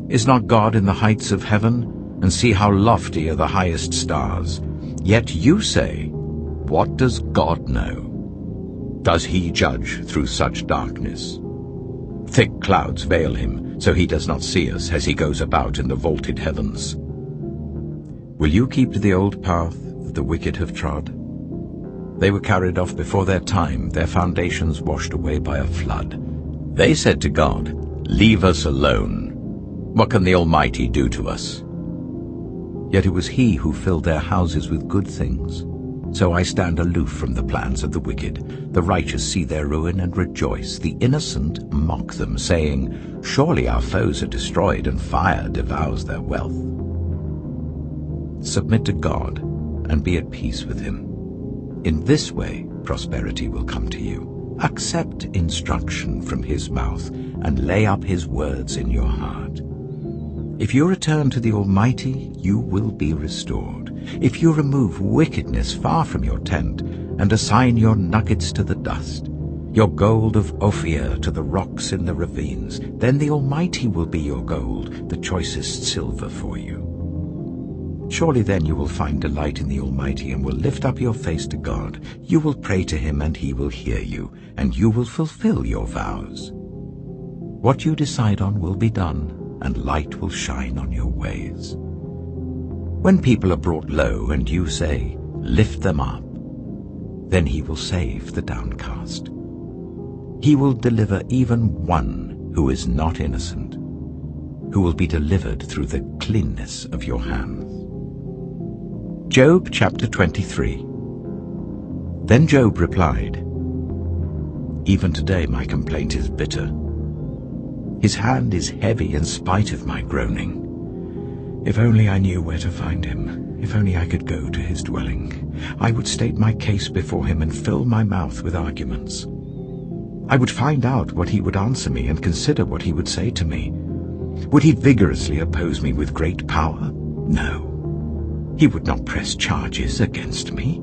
Is not God in the heights of heaven? And see how lofty are the highest stars. Yet you say, what does God know? Does he judge through such darkness? Thick clouds veil him, so he does not see us as he goes about in the vaulted heavens. Will you keep to the old path that the wicked have trod? They were carried off before their time, their foundations washed away by a flood. They said to God, "Leave us alone. What can the Almighty do to us?" Yet it was he who filled their houses with good things. So I stand aloof from the plans of the wicked. The righteous see their ruin and rejoice. The innocent mock them, saying, "Surely our foes are destroyed, and fire devours their wealth." Submit to God and be at peace with him. In this way prosperity will come to you. Accept instruction from his mouth and lay up his words in your heart. If you return to the Almighty, you will be restored. If you remove wickedness far from your tent and assign your nuggets to the dust, your gold of Ophir to the rocks in the ravines. Then the Almighty will be your gold, the choicest silver for you. Surely then you will find delight in the Almighty and will lift up your face to God. You will pray to him and he will hear you, and you will fulfill your vows. What you decide on will be done, and light will shine on your ways. When people are brought low and you say, "Lift them up," then he will save the downcast. He will deliver even one who is not innocent, who will be delivered through the cleanness of your hands. Job chapter 23. Then Job replied, "Even today my complaint is bitter. His hand is heavy in spite of my groaning. If only I knew where to find him, if only I could go to his dwelling, I would state my case before him and fill my mouth with arguments. I would find out what he would answer me and consider what he would say to me. Would he vigorously oppose me with great power? No. He would not press charges against me.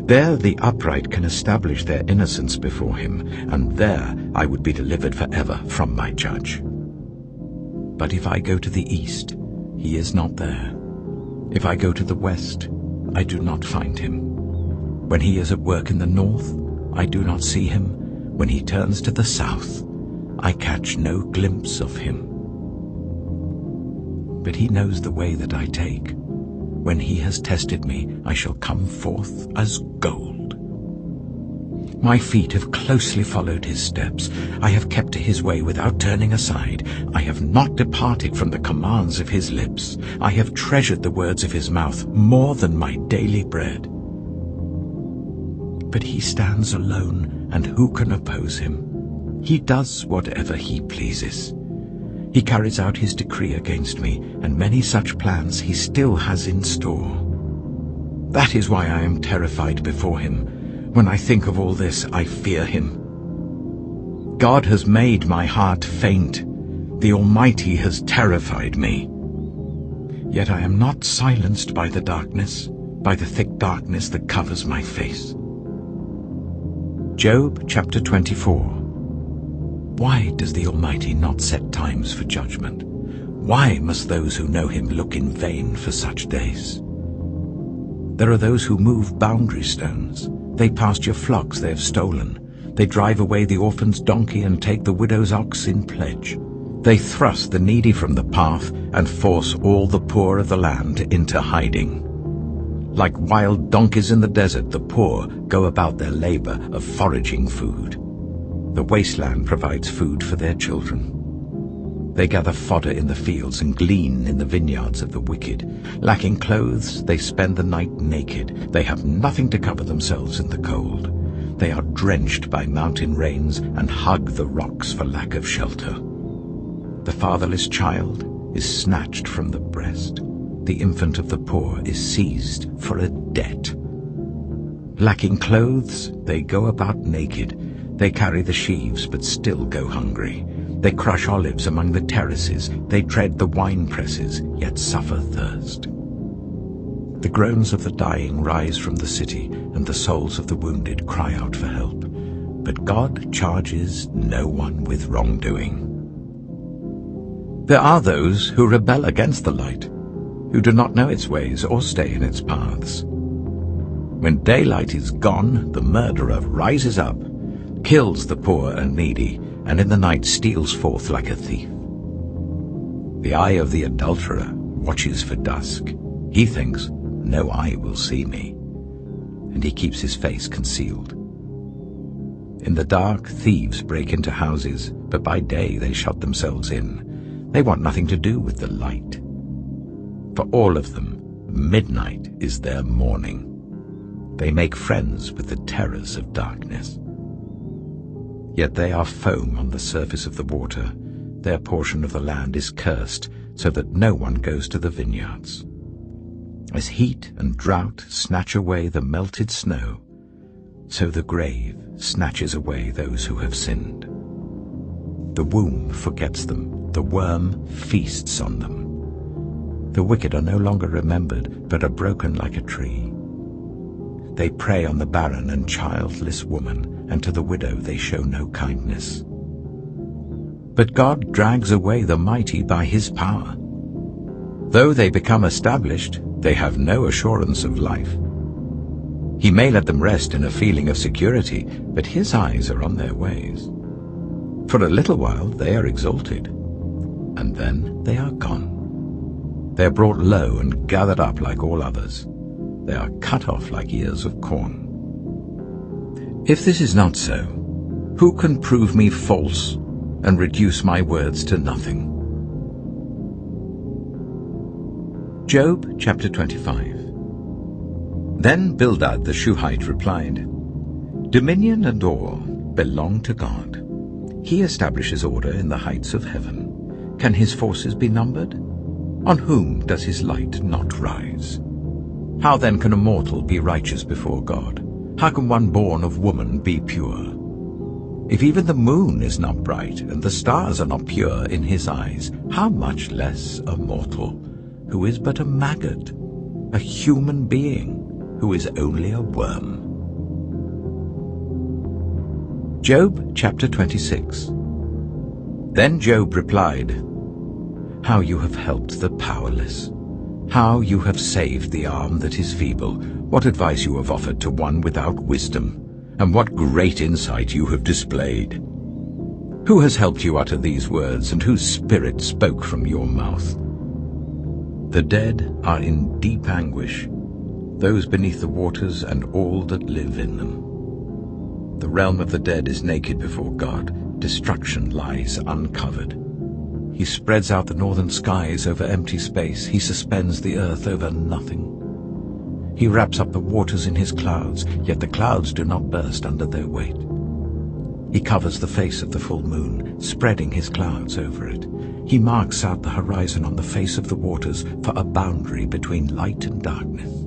There the upright can establish their innocence before him, and there I would be delivered forever from my judge. But if I go to the east, he is not there. If I go to the west, I do not find him. When he is at work in the north, I do not see him. When he turns to the south, I catch no glimpse of him. But he knows the way that I take. When he has tested me, I shall come forth as gold. My feet have closely followed his steps. I have kept to his way without turning aside. I have not departed from the commands of his lips. I have treasured the words of his mouth more than my daily bread. But he stands alone, and who can oppose him? He does whatever he pleases. He carries out his decree against me, and many such plans he still has in store. That is why I am terrified before him. When I think of all this, I fear him. God has made my heart faint. The Almighty has terrified me. Yet I am not silenced by the darkness, by the thick darkness that covers my face. Job chapter 24. Why does the Almighty not set times for judgment? Why must those who know him look in vain for such days? There are those who move boundary stones. They pasture flocks they have stolen. They drive away the orphan's donkey and take the widow's ox in pledge. They thrust the needy from the path and force all the poor of the land into hiding. Like wild donkeys in the desert, the poor go about their labor of foraging food. The wasteland provides food for their children. They gather fodder in the fields and glean in the vineyards of the wicked. Lacking clothes, they spend the night naked. They have nothing to cover themselves in the cold. They are drenched by mountain rains and hug the rocks for lack of shelter. The fatherless child is snatched from the breast. The infant of the poor is seized for a debt. Lacking clothes, they go about naked. They carry the sheaves but still go hungry. They crush olives among the terraces. They tread the wine presses, yet suffer thirst. The groans of the dying rise from the city, and the souls of the wounded cry out for help. But God charges no one with wrongdoing. There are those who rebel against the light, who do not know its ways or stay in its paths. When daylight is gone, the murderer rises up, kills the poor and needy, and in the night steals forth like a thief. The eye of the adulterer watches for dusk. He thinks, no eye will see me, and he keeps his face concealed. In the dark, thieves break into houses, but by day they shut themselves in. They want nothing to do with the light. For all of them, midnight is their morning. They make friends with the terrors of darkness. Yet they are foam on the surface of the water. Their portion of the land is cursed, so that no one goes to the vineyards. As heat and drought snatch away the melted snow, so the grave snatches away those who have sinned. The womb forgets them, the worm feasts on them. The wicked are no longer remembered, but are broken like a tree. They prey on the barren and childless woman, and to the widow they show no kindness. But God drags away the mighty by his power. Though they become established, they have no assurance of life. He may let them rest in a feeling of security, but his eyes are on their ways. For a little while they are exalted, and then they are gone. They are brought low and gathered up like all others. They are cut off like ears of corn. If this is not so, who can prove me false and reduce my words to nothing? Job chapter 25. Then Bildad the Shuhite replied, Dominion and awe belong to God. He establishes order in the heights of heaven. Can his forces be numbered? On whom does his light not rise? How then can a mortal be righteous before God? How can one born of woman be pure? If even the moon is not bright and the stars are not pure in his eyes, how much less a mortal, who is but a maggot, a human being, who is only a worm. Job chapter 26. Then Job replied, How you have helped the powerless! How you have saved the arm that is feeble! What advice you have offered to one without wisdom! And what great insight you have displayed! Who has helped you utter these words, and whose spirit spoke from your mouth? The dead are in deep anguish, those beneath the waters and all that live in them. The realm of the dead is naked before God. Destruction lies uncovered. He spreads out the northern skies over empty space. He suspends the earth over nothing. He wraps up the waters in his clouds, yet the clouds do not burst under their weight. He covers the face of the full moon, spreading his clouds over it. He marks out the horizon on the face of the waters for a boundary between light and darkness.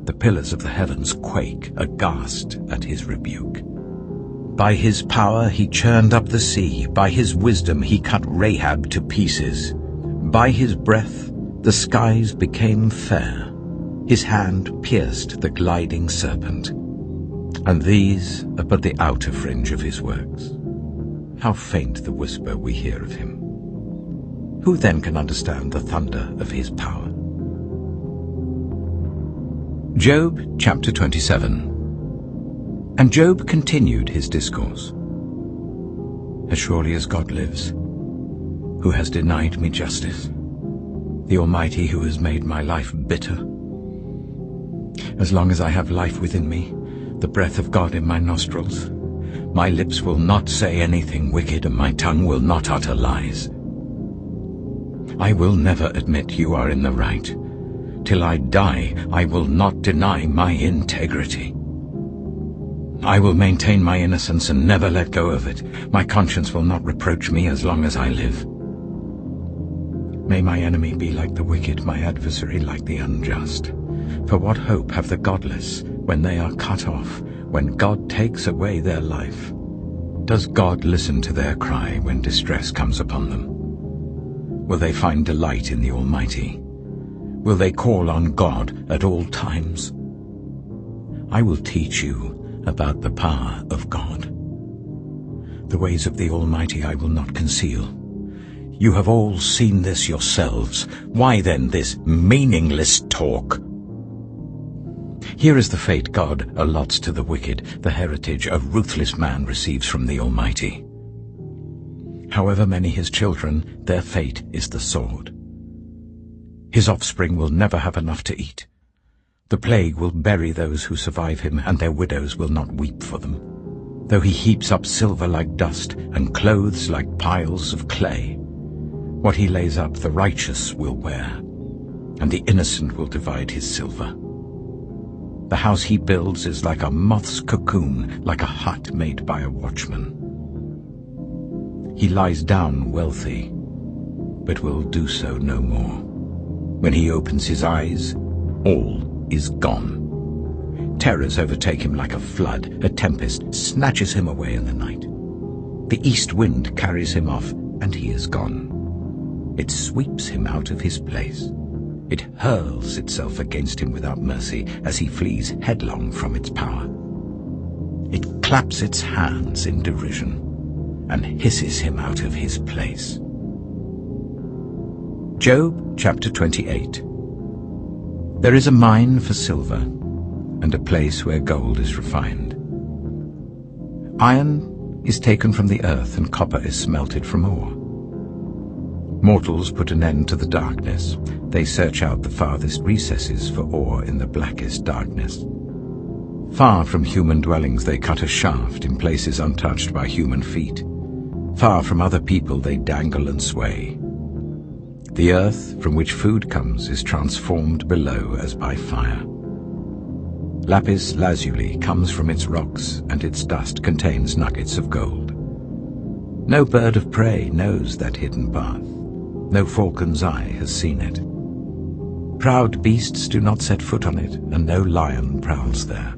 The pillars of the heavens quake, aghast at his rebuke. By his power he churned up the sea. By his wisdom he cut Rahab to pieces. By his breath the skies became fair. His hand pierced the gliding serpent. And these are but the outer fringe of his works. How faint the whisper we hear of him! Who then can understand the thunder of his power? Job chapter 27. And Job continued his discourse. As surely as God lives, who has denied me justice, the Almighty who has made my life bitter. As long as I have life within me, the breath of God in my nostrils, my lips will not say anything wicked, and my tongue will not utter lies. I will never admit you are in the right. Till I die, I will not deny my integrity. I will maintain my innocence and never let go of it. My conscience will not reproach me as long as I live. May my enemy be like the wicked, my adversary like the unjust. For what hope have the godless when they are cut off, when God takes away their life? Does God listen to their cry when distress comes upon them? Will they find delight in the Almighty? Will they call on God at all times? I will teach you about the power of God. The ways of the Almighty I will not conceal. You have all seen this yourselves. Why then this meaningless talk? Here is the fate God allots to the wicked, the heritage a ruthless man receives from the Almighty. However many his children, their fate is the sword. His offspring will never have enough to eat. The plague will bury those who survive him, and their widows will not weep for them. Though he heaps up silver like dust, and clothes like piles of clay, what he lays up the righteous will wear, and the innocent will divide his silver. The house he builds is like a moth's cocoon, like a hut made by a watchman. He lies down wealthy, but will do so no more. When he opens his eyes, all is gone. Terrors overtake him like a flood. A tempest snatches him away in the night. The east wind carries him off, and he is gone. It sweeps him out of his place. It hurls itself against him without mercy as he flees headlong from its power. It claps its hands in derision and hisses him out of his place. Job chapter 28. There is a mine for silver, and a place where gold is refined. Iron is taken from the earth, and copper is smelted from ore. Mortals put an end to the darkness. They search out the farthest recesses for ore in the blackest darkness. Far from human dwellings they cut a shaft in places untouched by human feet. Far from other people they dangle and sway. The earth from which food comes is transformed below as by fire. Lapis lazuli comes from its rocks, and its dust contains nuggets of gold. No bird of prey knows that hidden path. No falcon's eye has seen it. Proud beasts do not set foot on it, and no lion prowls there.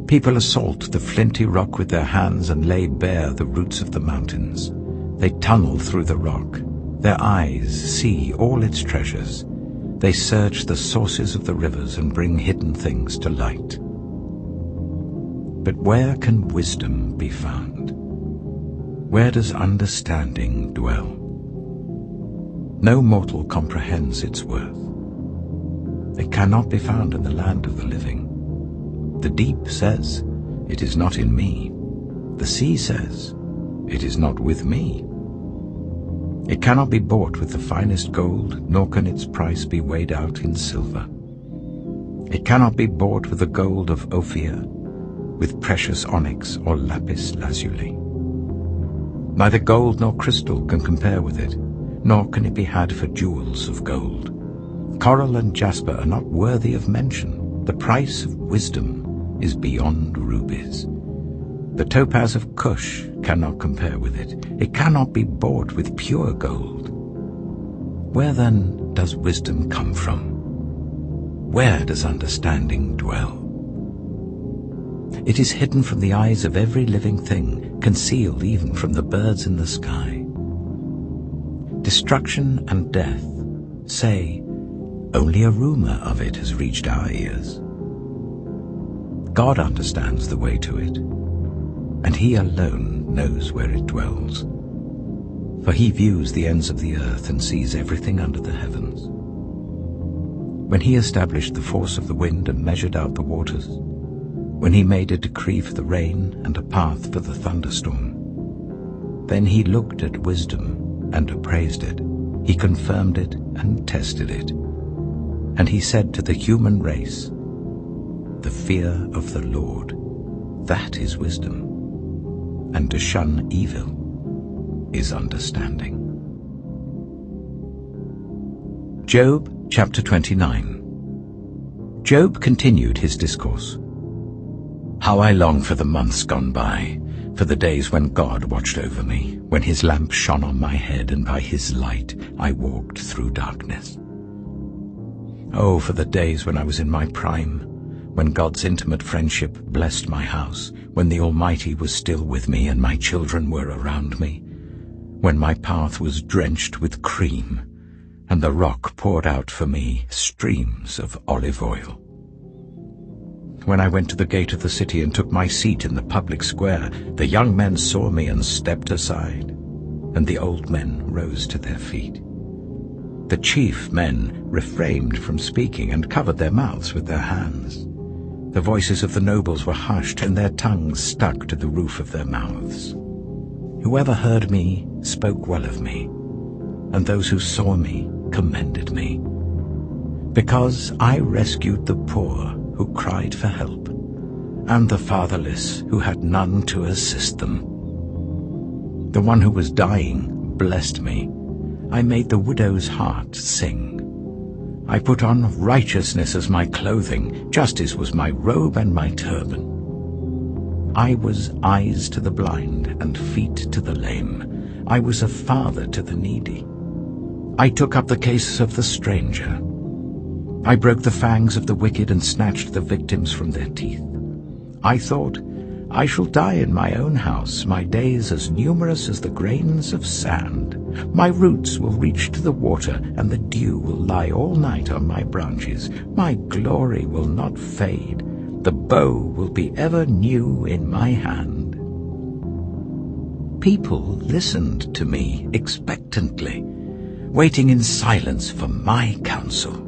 People assault the flinty rock with their hands and lay bare the roots of the mountains. They tunnel through the rock. Their eyes see all its treasures. They search the sources of the rivers and bring hidden things to light. But where can wisdom be found? Where does understanding dwell? No mortal comprehends its worth. It cannot be found in the land of the living. The deep says, "It is not in me." The sea says, "It is not with me." It cannot be bought with the finest gold, nor can its price be weighed out in silver. It cannot be bought with the gold of Ophir, with precious onyx or lapis lazuli. Neither gold nor crystal can compare with it, nor can it be had for jewels of gold. Coral and jasper are not worthy of mention. The price of wisdom is beyond rubies. The topaz of Cush cannot compare with it. It cannot be bought with pure gold. Where then does wisdom come from? Where does understanding dwell? It is hidden from the eyes of every living thing, concealed even from the birds in the sky. Destruction and death say, only a rumor of it has reached our ears. God understands the way to it, and he alone knows where it dwells. For he views the ends of the earth and sees everything under the heavens. When he established the force of the wind and measured out the waters, when he made a decree for the rain and a path for the thunderstorm, then he looked at wisdom and appraised it. He confirmed it and tested it. And he said to the human race, "The fear of the Lord, that is wisdom, and to shun evil is understanding." Job chapter 29. Job continued his discourse. How I long for the months gone by, for the days when God watched over me, when his lamp shone on my head, and by his light I walked through darkness. Oh, for the days when I was in my prime, when God's intimate friendship blessed my house, when the Almighty was still with me and my children were around me, when my path was drenched with cream, and the rock poured out for me streams of olive oil. When I went to the gate of the city and took my seat in the public square, the young men saw me and stepped aside, and the old men rose to their feet. The chief men refrained from speaking and covered their mouths with their hands. The voices of the nobles were hushed, and their tongues stuck to the roof of their mouths. Whoever heard me spoke well of me, and those who saw me commended me. Because I rescued the poor who cried for help, and the fatherless who had none to assist them. The one who was dying blessed me. I made the widow's heart sing. I put on righteousness as my clothing, justice was my robe and my turban. I was eyes to the blind and feet to the lame. I was a father to the needy. I took up the case of the stranger. I broke the fangs of the wicked and snatched the victims from their teeth. I thought, I shall die in my own house, my days as numerous as the grains of sand. My roots will reach to the water, and the dew will lie all night on my branches. My glory will not fade. The bow will be ever new in my hand. People listened to me expectantly, waiting in silence for my counsel.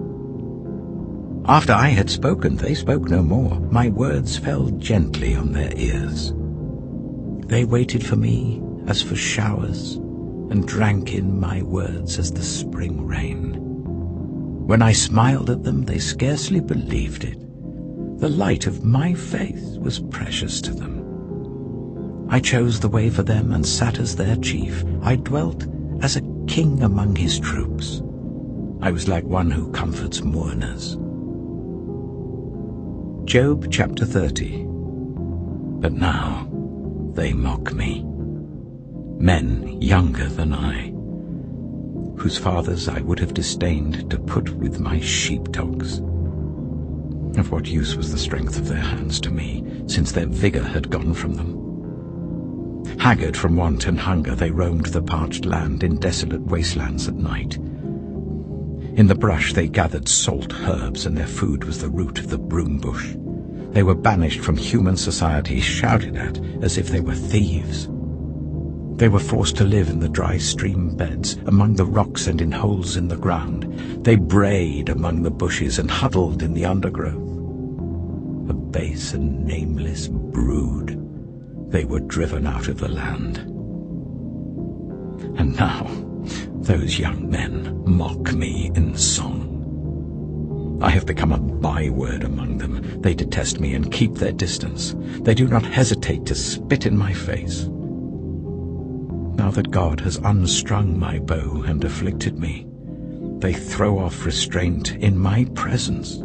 After I had spoken, they spoke no more. My words fell gently on their ears. They waited for me as for showers, and drank in my words as the spring rain. When I smiled at them, they scarcely believed it. The light of my face was precious to them. I chose the way for them and sat as their chief. I dwelt as a king among his troops. I was like one who comforts mourners. Job chapter 30. But now they mock me, men younger than I, whose fathers I would have disdained to put with my sheepdogs. Of what use was the strength of their hands to me, since their vigor had gone from them? Haggard from want and hunger, they roamed the parched land in desolate wastelands at night. In the brush they gathered salt herbs, and their food was the root of the broom bush. They were banished from human society, shouted at as if they were thieves. They were forced to live in the dry stream beds, among the rocks and in holes in the ground. They brayed among the bushes and huddled in the undergrowth. A base and nameless brood, they were driven out of the land. And now those young men mock me in song. I have become a byword among them. They detest me and keep their distance. They do not hesitate to spit in my face. Now that God has unstrung my bow and afflicted me, they throw off restraint in my presence.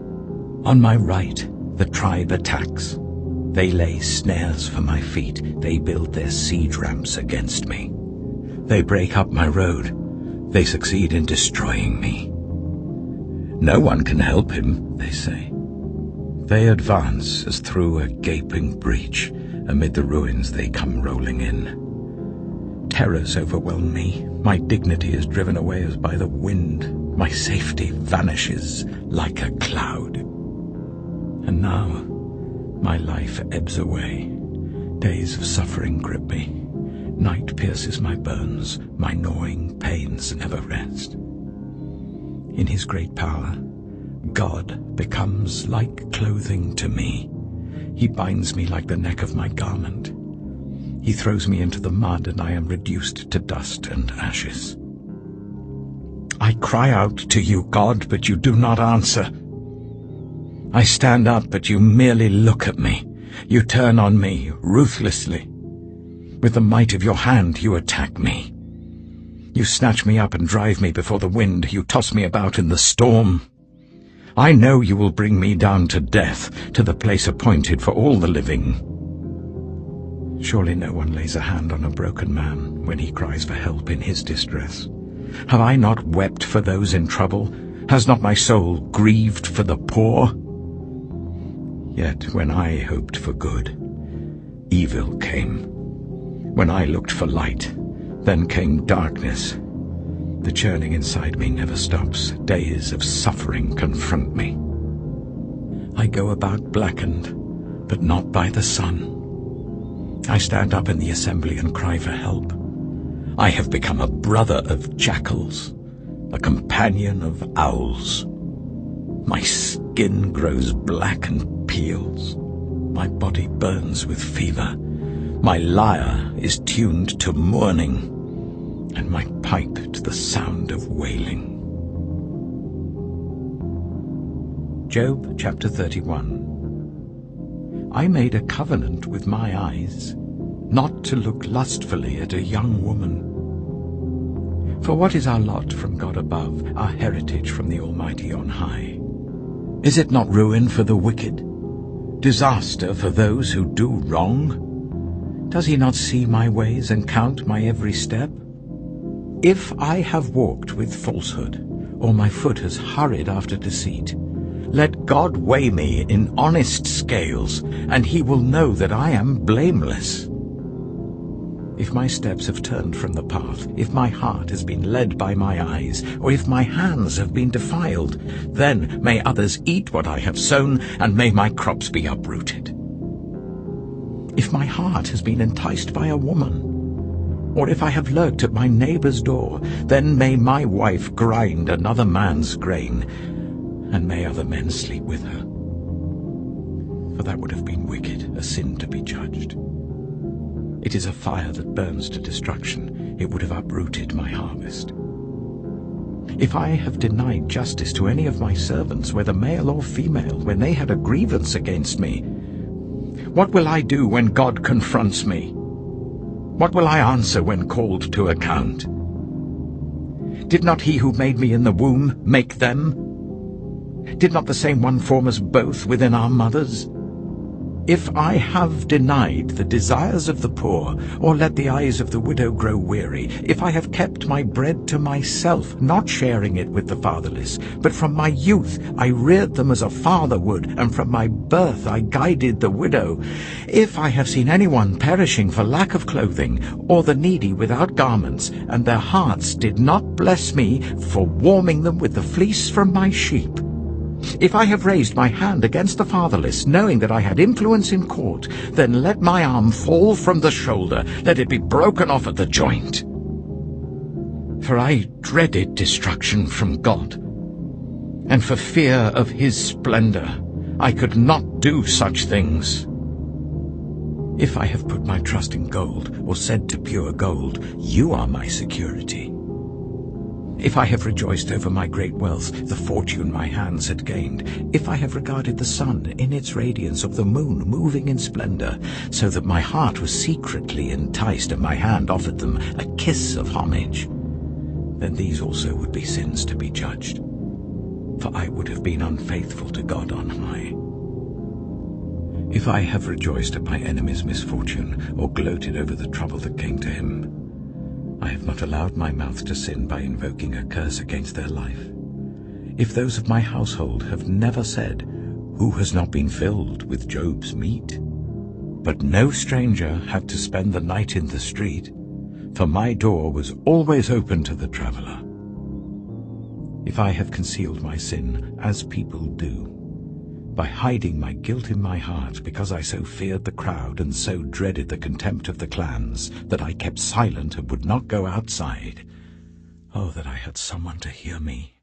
On my right, the tribe attacks. They lay snares for my feet. They build their siege ramps against me. They break up my road. They succeed in destroying me. No one can help him, they say. They advance as through a gaping breach. Amid the ruins they come rolling in. Terrors overwhelm me. My dignity is driven away as by the wind. My safety vanishes like a cloud. And now my life ebbs away. Days of suffering grip me. Night pierces my bones. My gnawing pains never rest. In his great power, God becomes like clothing to me. He binds me like the neck of my garment. He throws me into the mud, and I am reduced to dust and ashes. I cry out to you, God, but you do not answer. I stand up, but you merely look at me. You turn on me ruthlessly. With the might of your hand you attack me. You snatch me up and drive me before the wind. You toss me about in the storm. I know you will bring me down to death, to the place appointed for all the living. Surely no one lays a hand on a broken man when he cries for help in his distress. Have I not wept for those in trouble? Has not my soul grieved for the poor? Yet when I hoped for good, evil came. When I looked for light, then came darkness. The churning inside me never stops. Days of suffering confront me. I go about blackened, but not by the sun. I stand up in the assembly and cry for help. I have become a brother of jackals, a companion of owls. My skin grows black and peels. My body burns with fever. My lyre is tuned to mourning, and my pipe to the sound of wailing. Job chapter 31. I made a covenant with my eyes, not to look lustfully at a young woman. For what is our lot from God above, our heritage from the Almighty on high? Is it not ruin for the wicked, disaster for those who do wrong? Does he not see my ways and count my every step? If I have walked with falsehood, or my foot has hurried after deceit, Let God weigh me in honest scales, and he will know that I am blameless. If my steps have turned from the path, if my heart has been led by my eyes, or if my hands have been defiled, then may others eat what I have sown, and may my crops be uprooted. If my heart has been enticed by a woman, or if I have lurked at my neighbor's door, then may my wife grind another man's grain, and may other men sleep with her. For that would have been wicked, a sin to be judged. It is a fire that burns to destruction. It would have uprooted my harvest. If I have denied justice to any of my servants, whether male or female, when they had a grievance against me, what will I do when God confronts me? What will I answer when called to account? Did not he who made me in the womb make them? Did not the same one form us both within our mothers? If I have denied the desires of the poor, or let the eyes of the widow grow weary, if I have kept my bread to myself, not sharing it with the fatherless, but from my youth I reared them as a father would, and from my birth I guided the widow, if I have seen anyone perishing for lack of clothing, or the needy without garments, and their hearts did not bless me for warming them with the fleece from my sheep, if I have raised my hand against the fatherless, knowing that I had influence in court, then let my arm fall from the shoulder, let it be broken off at the joint. For I dreaded destruction from God, and for fear of his splendor I could not do such things. If I have put my trust in gold, or said to pure gold, "You are my security," if I have rejoiced over my great wealth, the fortune my hands had gained, if I have regarded the sun in its radiance, of the moon moving in splendor, so that my heart was secretly enticed and my hand offered them a kiss of homage, then these also would be sins to be judged, for I would have been unfaithful to God on high. If I have rejoiced at my enemy's misfortune, or gloated over the trouble that came to him, I have not allowed my mouth to sin by invoking a curse against their life. If those of my household have never said, "Who has not been filled with Job's meat?" But no stranger had to spend the night in the street, for my door was always open to the traveler. If I have concealed my sin, as people do, by hiding my guilt in my heart, because I so feared the crowd and so dreaded the contempt of the clans, that I kept silent and would not go outside. Oh, that I had someone to hear me!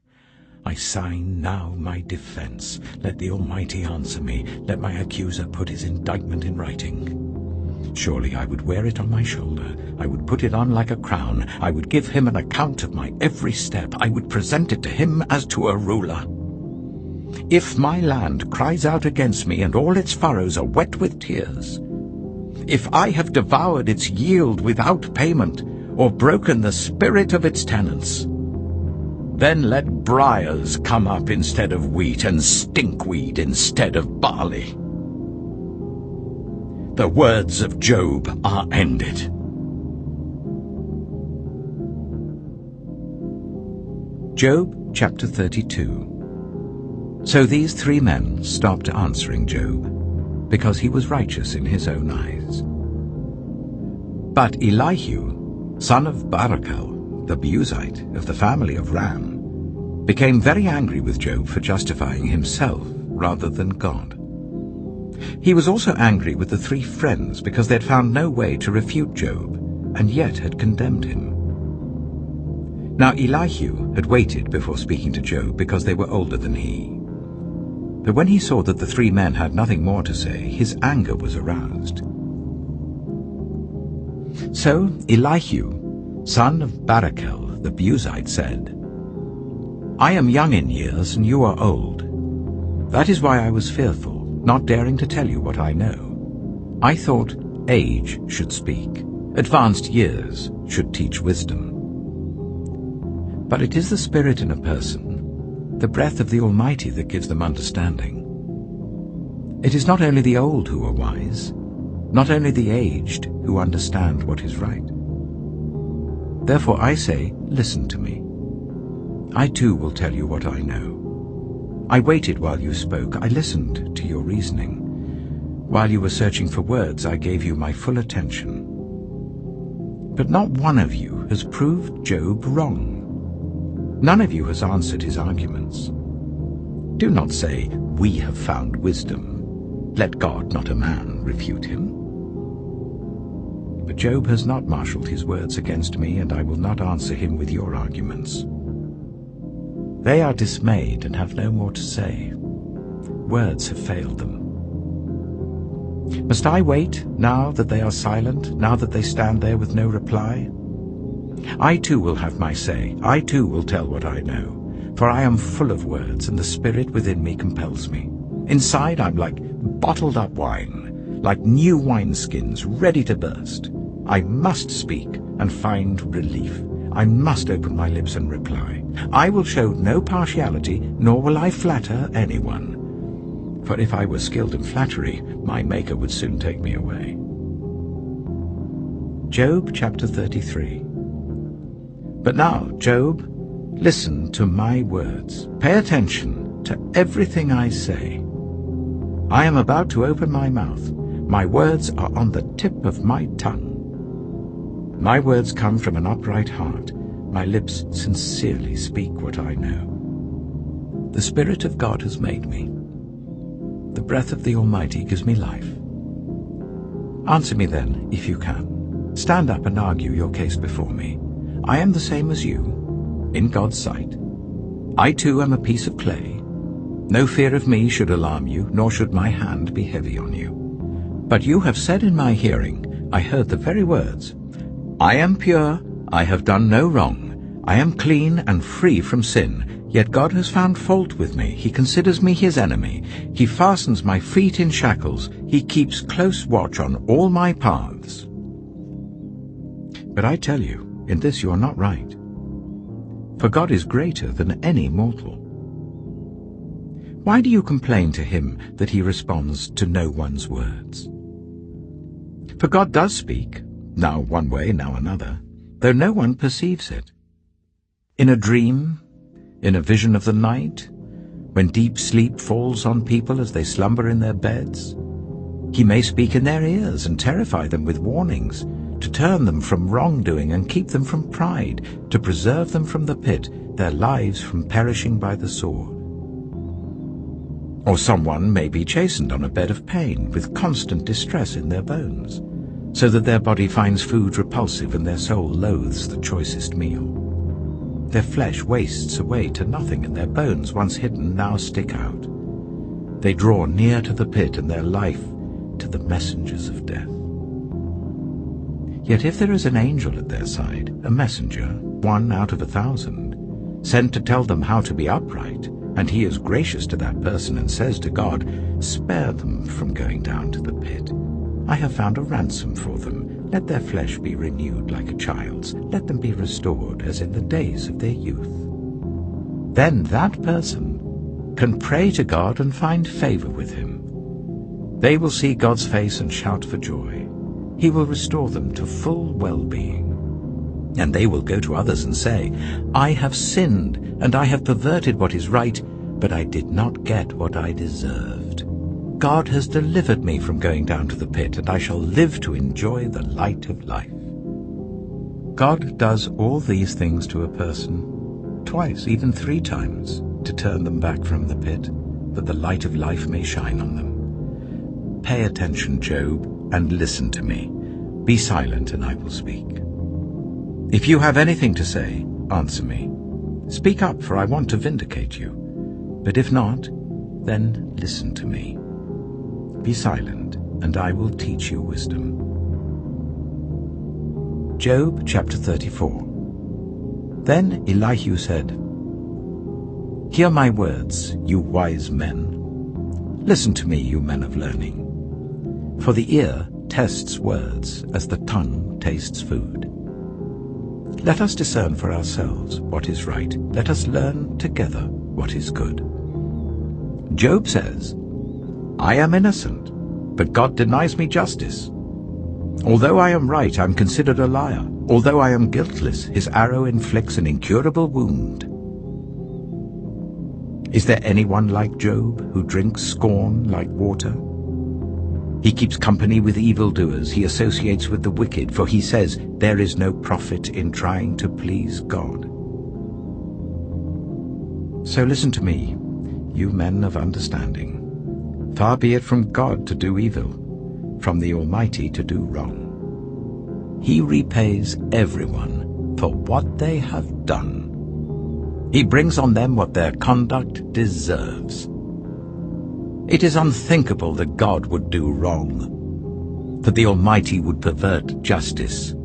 I sign now my defense. Let the Almighty answer me. Let my accuser put his indictment in writing. Surely I would wear it on my shoulder. I would put it on like a crown. I would give him an account of my every step. I would present it to him as to a ruler. If my land cries out against me, and all its furrows are wet with tears, if I have devoured its yield without payment, or broken the spirit of its tenants, then let briars come up instead of wheat, and stinkweed instead of barley. The words of Job are ended. Job chapter 32. So these three men stopped answering Job, because he was righteous in his own eyes. But Elihu, son of Barachel, the Buzite of the family of Ram, became very angry with Job for justifying himself rather than God. He was also angry with the three friends because they had found no way to refute Job, and yet had condemned him. Now Elihu had waited before speaking to Job because they were older than he. But when he saw that the three men had nothing more to say, his anger was aroused. So Elihu, son of Barachel the Buzite, said, "I am young in years, and you are old. That is why I was fearful, not daring to tell you what I know. I thought age should speak, advanced years should teach wisdom. But it is the spirit in a person, the breath of the Almighty, that gives them understanding. It is not only the old who are wise, not only the aged who understand what is right. Therefore I say, listen to me. I too will tell you what I know. I waited while you spoke. I listened to your reasoning. While you were searching for words, I gave you my full attention. But not one of you has proved Job wrong. None of you has answered his arguments. Do not say, "We have found wisdom." Let God, not a man, refute him. But Job has not marshaled his words against me, and I will not answer him with your arguments. They are dismayed and have no more to say. Words have failed them. Must I wait, now that they are silent, now that they stand there with no reply? I too will have my say. I too will tell what I know. For I am full of words, and the spirit within me compels me. Inside I'm like bottled-up wine, like new wineskins ready to burst. I must speak and find relief. I must open my lips and reply. I will show no partiality, nor will I flatter anyone. For if I were skilled in flattery, my Maker would soon take me away. Job chapter 33. But now, Job, listen to my words. Pay attention to everything I say. I am about to open my mouth. My words are on the tip of my tongue. My words come from an upright heart. My lips sincerely speak what I know. The Spirit of God has made me. The breath of the Almighty gives me life. Answer me then, if you can. Stand up and argue your case before me. I am the same as you, in God's sight. I too am a piece of clay. No fear of me should alarm you, nor should my hand be heavy on you. But you have said in my hearing, I heard the very words, I am pure, I have done no wrong. I am clean and free from sin. Yet God has found fault with me. He considers me his enemy. He fastens my feet in shackles. He keeps close watch on all my paths. But I tell you, in this you are not right. For God is greater than any mortal. Why do you complain to him that he responds to no one's words? For God does speak, now one way, now another, though no one perceives it. In a dream, in a vision of the night, when deep sleep falls on people as they slumber in their beds, he may speak in their ears and terrify them with warnings, to turn them from wrongdoing and keep them from pride, to preserve them from the pit, their lives from perishing by the sword. Or someone may be chastened on a bed of pain, with constant distress in their bones, so that their body finds food repulsive and their soul loathes the choicest meal. Their flesh wastes away to nothing, and their bones, once hidden, now stick out. They draw near to the pit, and their life to the messengers of death. Yet if there is an angel at their side, a messenger, 1 out of 1,000, sent to tell them how to be upright, and he is gracious to that person and says to God, spare them from going down to the pit. I have found a ransom for them. Let their flesh be renewed like a child's. Let them be restored as in the days of their youth. Then that person can pray to God and find favor with him. They will see God's face and shout for joy. He will restore them to full well-being. And they will go to others and say, I have sinned, and I have perverted what is right, but I did not get what I deserved. God has delivered me from going down to the pit, and I shall live to enjoy the light of life. God does all these things to a person, twice, even 3 times, to turn them back from the pit, that the light of life may shine on them. Pay attention, Job, and listen to me. Be silent, and I will speak. If you have anything to say, answer me. Speak up, for I want to vindicate you. But if not, then listen to me. Be silent, and I will teach you wisdom. Job chapter 34. Then Elihu said, Hear my words, you wise men. Listen to me, you men of learning. For the ear tests words as the tongue tastes food. Let us discern for ourselves what is right. Let us learn together what is good. Job says, I am innocent, but God denies me justice. Although I am right, I am considered a liar. Although I am guiltless, his arrow inflicts an incurable wound. Is there anyone like Job who drinks scorn like water? He keeps company with evildoers, he associates with the wicked, for he says, there is no profit in trying to please God. So listen to me, you men of understanding. Far be it from God to do evil, from the Almighty to do wrong. He repays everyone for what they have done. He brings on them what their conduct deserves. It is unthinkable that God would do wrong, that the Almighty would pervert justice.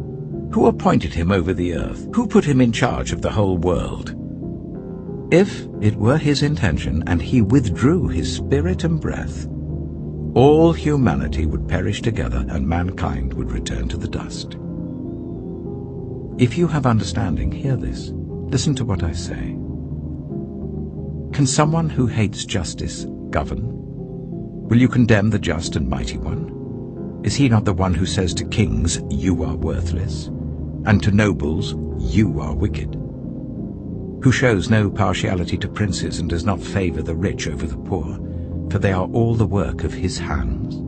Who appointed him over the earth? Who put him in charge of the whole world? If it were his intention and he withdrew his spirit and breath, all humanity would perish together and mankind would return to the dust. If you have understanding, hear this. Listen to what I say. Can someone who hates justice govern? Will you condemn the just and mighty one? Is he not the one who says to kings, you are worthless, and to nobles, you are wicked? Who shows no partiality to princes and does not favor the rich over the poor, for they are all the work of his hands?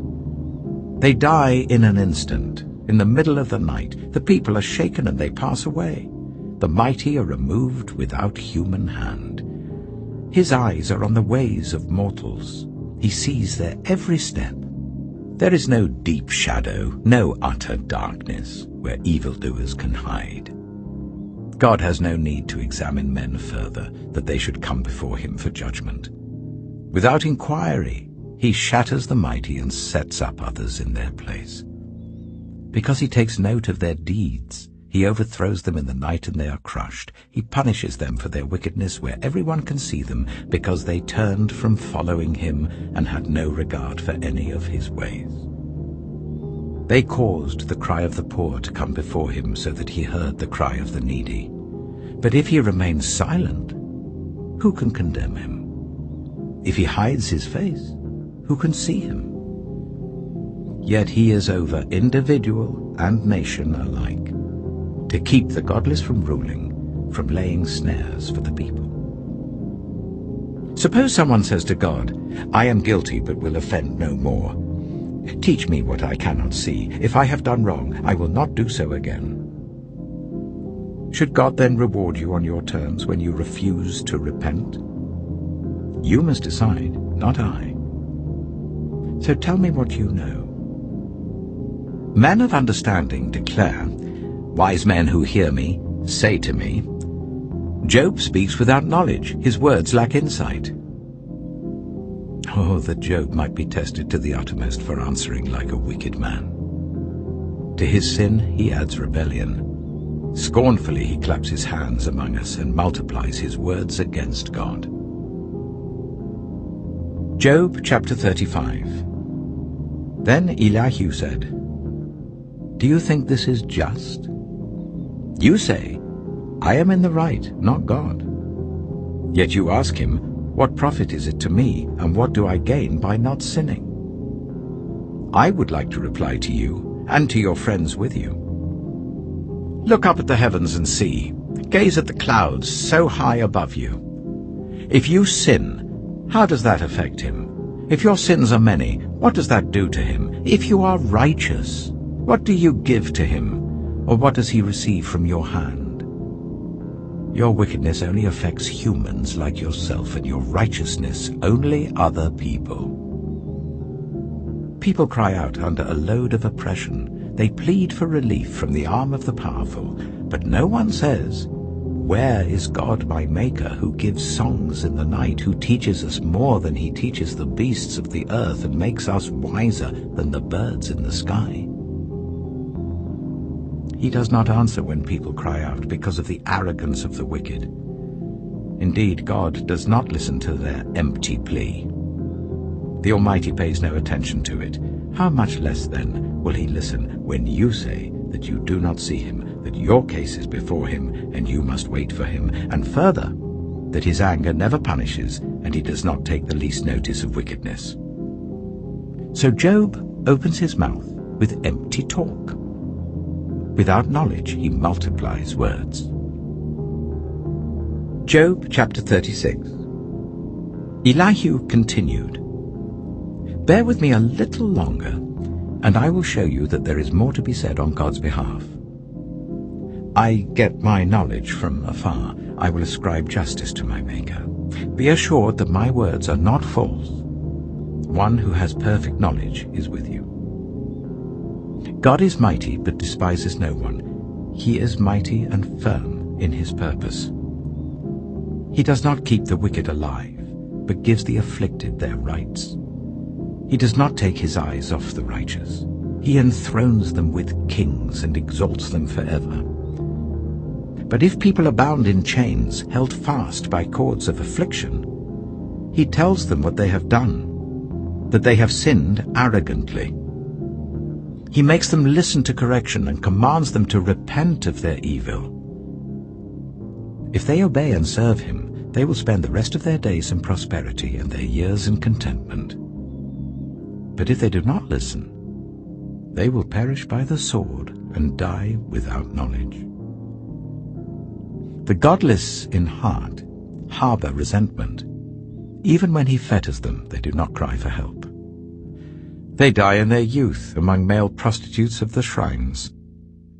They die in an instant, in the middle of the night. The people are shaken and they pass away. The mighty are removed without human hand. His eyes are on the ways of mortals. He sees their every step. There is no deep shadow, no utter darkness where evildoers can hide. God has no need to examine men further, that they should come before him for judgment. Without inquiry, he shatters the mighty and sets up others in their place. Because he takes note of their deeds, he overthrows them in the night and they are crushed. He punishes them for their wickedness where everyone can see them, because they turned from following him and had no regard for any of his ways. They caused the cry of the poor to come before him so that he heard the cry of the needy. But if he remains silent, who can condemn him? If he hides his face, who can see him? Yet he is over individual and nation alike, to keep the godless from ruling, from laying snares for the people. Suppose someone says to God, I am guilty but will offend no more. Teach me what I cannot see. If I have done wrong, I will not do so again. Should God then reward you on your terms when you refuse to repent? You must decide, not I. So tell me what you know. Men of understanding declare, wise men who hear me say to me, Job speaks without knowledge, his words lack insight. Oh, that Job might be tested to the uttermost for answering like a wicked man. To his sin he adds rebellion. Scornfully he claps his hands among us and multiplies his words against God. Job chapter 35. Then Elihu said, Do you think this is just? You say, I am in the right, not God. Yet you ask him, what profit is it to me, and what do I gain by not sinning? I would like to reply to you, and to your friends with you. Look up at the heavens and see. Gaze at the clouds so high above you. If you sin, how does that affect him? If your sins are many, what does that do to him? If you are righteous, what do you give to him? Or what does he receive from your hand? Your wickedness only affects humans like yourself, and your righteousness only other people. People cry out under a load of oppression. They plead for relief from the arm of the powerful, but no one says, Where is God my Maker, who gives songs in the night, who teaches us more than he teaches the beasts of the earth, and makes us wiser than the birds in the sky? He does not answer when people cry out because of the arrogance of the wicked. Indeed, God does not listen to their empty plea. The Almighty pays no attention to it. How much less, then, will he listen when you say that you do not see him, that your case is before him, and you must wait for him, and further, that his anger never punishes, and he does not take the least notice of wickedness? So Job opens his mouth with empty talk. Without knowledge he multiplies words. Job chapter 36. Elihu continued, "Bear with me a little longer, and I will show you that there is more to be said on God's behalf. I get my knowledge from afar. I will ascribe justice to my Maker. Be assured that my words are not false. One who has perfect knowledge is with you. God is mighty but despises no one. He is mighty and firm in his purpose. He does not keep the wicked alive, but gives the afflicted their rights. He does not take his eyes off the righteous. He enthrones them with kings and exalts them forever. But if people are bound in chains, held fast by cords of affliction, he tells them what they have done, that they have sinned arrogantly. He makes them listen to correction and commands them to repent of their evil. If they obey and serve him, they will spend the rest of their days in prosperity and their years in contentment. But if they do not listen, they will perish by the sword and die without knowledge. The godless in heart harbor resentment. Even when he fetters them, they do not cry for help. They die in their youth among male prostitutes of the shrines.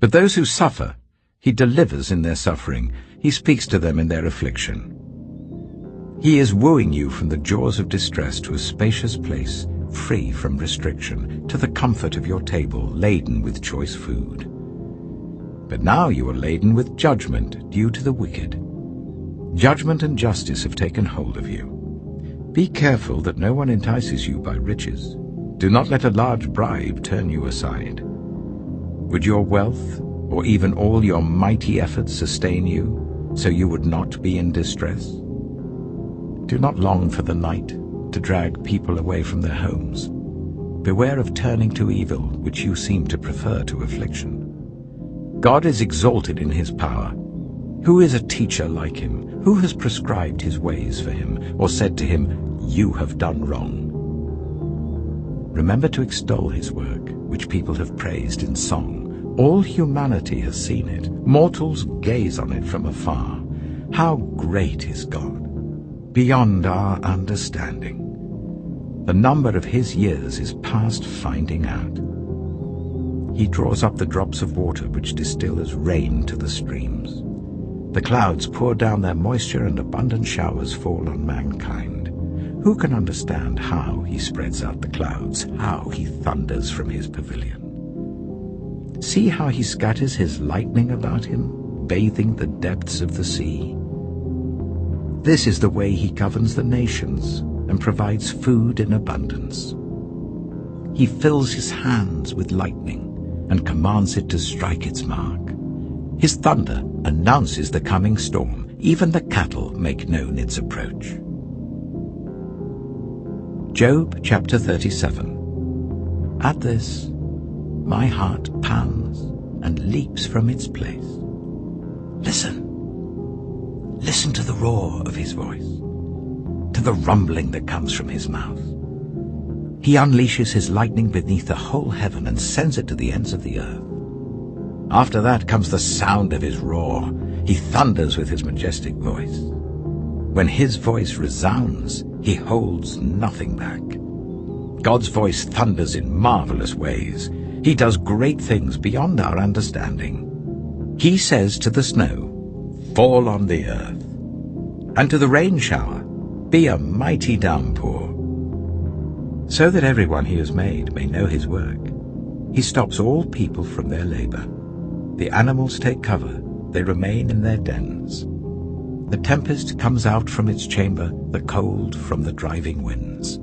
But those who suffer, he delivers in their suffering. He speaks to them in their affliction. He is wooing you from the jaws of distress to a spacious place, free from restriction, to the comfort of your table, laden with choice food. But now you are laden with judgment due to the wicked. Judgment and justice have taken hold of you. Be careful that no one entices you by riches. Do not let a large bribe turn you aside. Would your wealth, or even all your mighty efforts, sustain you, so you would not be in distress? Do not long for the night to drag people away from their homes. Beware of turning to evil, which you seem to prefer to affliction. God is exalted in his power. Who is a teacher like him? Who has prescribed his ways for him, or said to him, "You have done wrong"? Remember to extol his work, which people have praised in song. All humanity has seen it. Mortals gaze on it from afar. How great is God, beyond our understanding. The number of his years is past finding out. He draws up the drops of water which distill as rain to the streams. The clouds pour down their moisture and abundant showers fall on mankind. Who can understand how he spreads out the clouds, how he thunders from his pavilion? See how he scatters his lightning about him, bathing the depths of the sea. This is the way he governs the nations and provides food in abundance. He fills his hands with lightning and commands it to strike its mark. His thunder announces the coming storm. Even the cattle make known its approach. Job chapter 37. At this, my heart pants and leaps from its place. Listen. Listen to the roar of his voice, to the rumbling that comes from his mouth. He unleashes his lightning beneath the whole heaven and sends it to the ends of the earth. After that comes the sound of his roar. He thunders with his majestic voice. When his voice resounds, he holds nothing back. God's voice thunders in marvelous ways. He does great things beyond our understanding. He says to the snow, "Fall on the earth," and to the rain shower, "Be a mighty downpour," so that everyone he has made may know his work. He stops all people from their labor. The animals take cover, they remain in their dens. The tempest comes out from its chamber, the cold from the driving winds.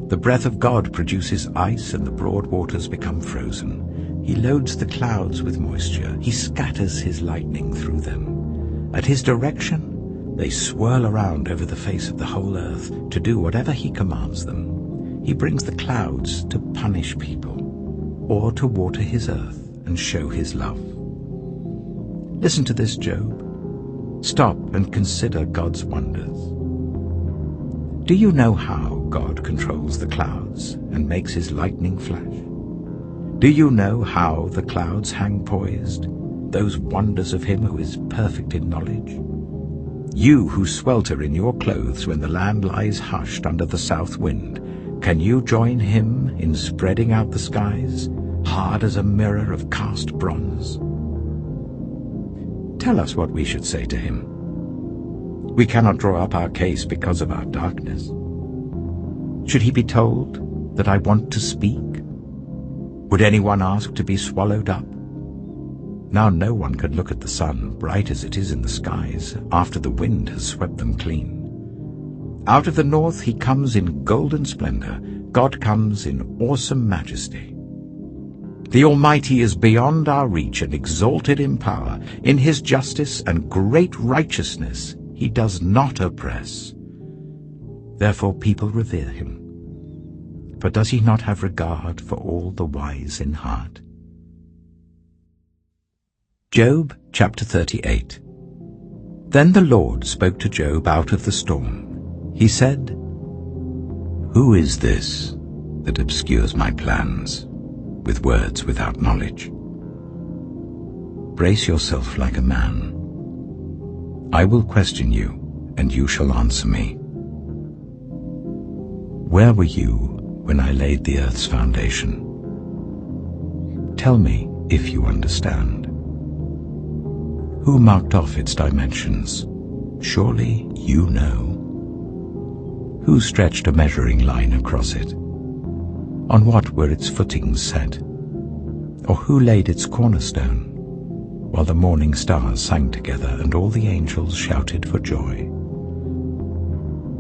The breath of God produces ice, and the broad waters become frozen. He loads the clouds with moisture. He scatters his lightning through them. At his direction, they swirl around over the face of the whole earth to do whatever he commands them. He brings the clouds to punish people, or to water his earth and show his love. Listen to this, Job. Stop and consider God's wonders. Do you know how God controls the clouds and makes his lightning flash? Do you know how the clouds hang poised, those wonders of him who is perfect in knowledge? You who swelter in your clothes when the land lies hushed under the south wind, can you join him in spreading out the skies, hard as a mirror of cast bronze? Tell us what we should say to him. We cannot draw up our case because of our darkness. Should he be told that I want to speak? Would anyone ask to be swallowed up? Now no one can look at the sun, bright as it is in the skies, after the wind has swept them clean. Out of the north he comes in golden splendor. God comes in awesome majesty. The Almighty is beyond our reach and exalted in power. In his justice and great righteousness he does not oppress. Therefore people revere him. For does he not have regard for all the wise in heart? Job chapter 38. Then the Lord spoke to Job out of the storm. He said, Who is this that obscures my plans with words without knowledge? Brace yourself like a man. I will question you, and you shall answer me. Where were you when I laid the earth's foundation? Tell me if you understand. Who marked off its dimensions? Surely you know. Who stretched a measuring line across it? On what were its footings set? Or who laid its cornerstone, while the morning stars sang together and all the angels shouted for joy?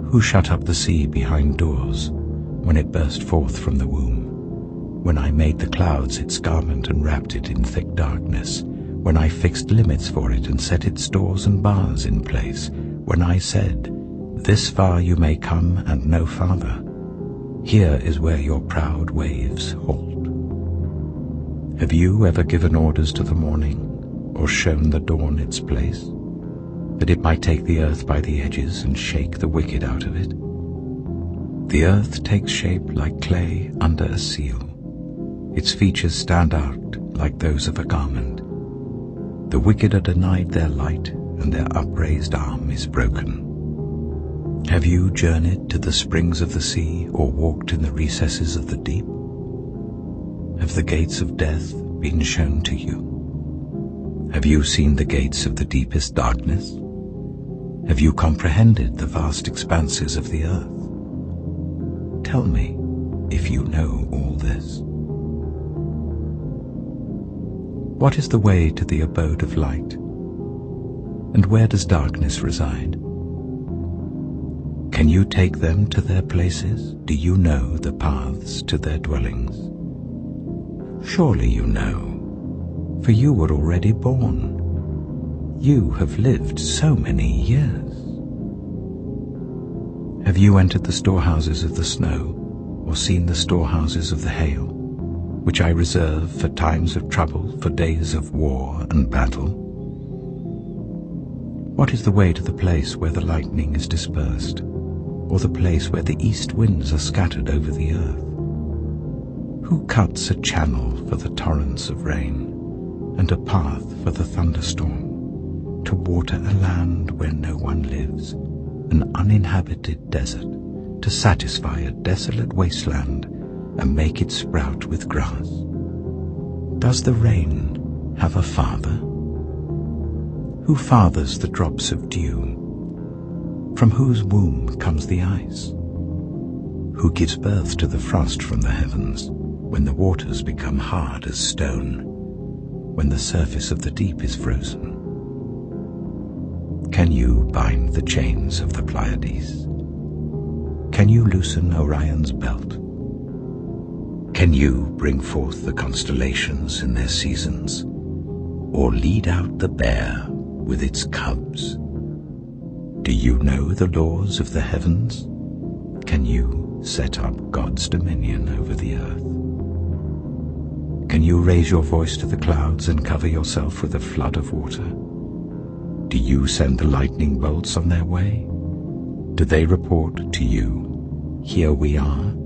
Who shut up the sea behind doors when it burst forth from the womb? When I made the clouds its garment and wrapped it in thick darkness, when I fixed limits for it and set its doors and bars in place, when I said, This far you may come and no farther. Here is where your proud waves halt. Have you ever given orders to the morning, or shown the dawn its place, that it might take the earth by the edges and shake the wicked out of it? The earth takes shape like clay under a seal. Its features stand out like those of a garment. The wicked are denied their light, and their upraised arm is broken. Have you journeyed to the springs of the sea, or walked in the recesses of the deep? Have the gates of death been shown to you? Have you seen the gates of the deepest darkness? Have you comprehended the vast expanses of the earth? Tell me if you know all this. What is the way to the abode of light? And where does darkness reside? Can you take them to their places? Do you know the paths to their dwellings? Surely you know, for you were already born. You have lived so many years. Have you entered the storehouses of the snow, or seen the storehouses of the hail, which I reserve for times of trouble, for days of war and battle? What is the way to the place where the lightning is dispersed, or the place where the east winds are scattered over the earth? Who cuts a channel for the torrents of rain, and a path for the thunderstorm, to water a land where no one lives, an uninhabited desert, to satisfy a desolate wasteland, and make it sprout with grass? Does the rain have a father? Who fathers the drops of dew? From whose womb comes the ice? Who gives birth to the frost from the heavens, when the waters become hard as stone, when the surface of the deep is frozen? Can you bind the chains of the Pleiades? Can you loosen Orion's belt? Can you bring forth the constellations in their seasons, or lead out the bear with its cubs? Do you know the laws of the heavens? Can you set up God's dominion over the earth? Can you raise your voice to the clouds and cover yourself with a flood of water? Do you send the lightning bolts on their way? Do they report to you, "Here we are"?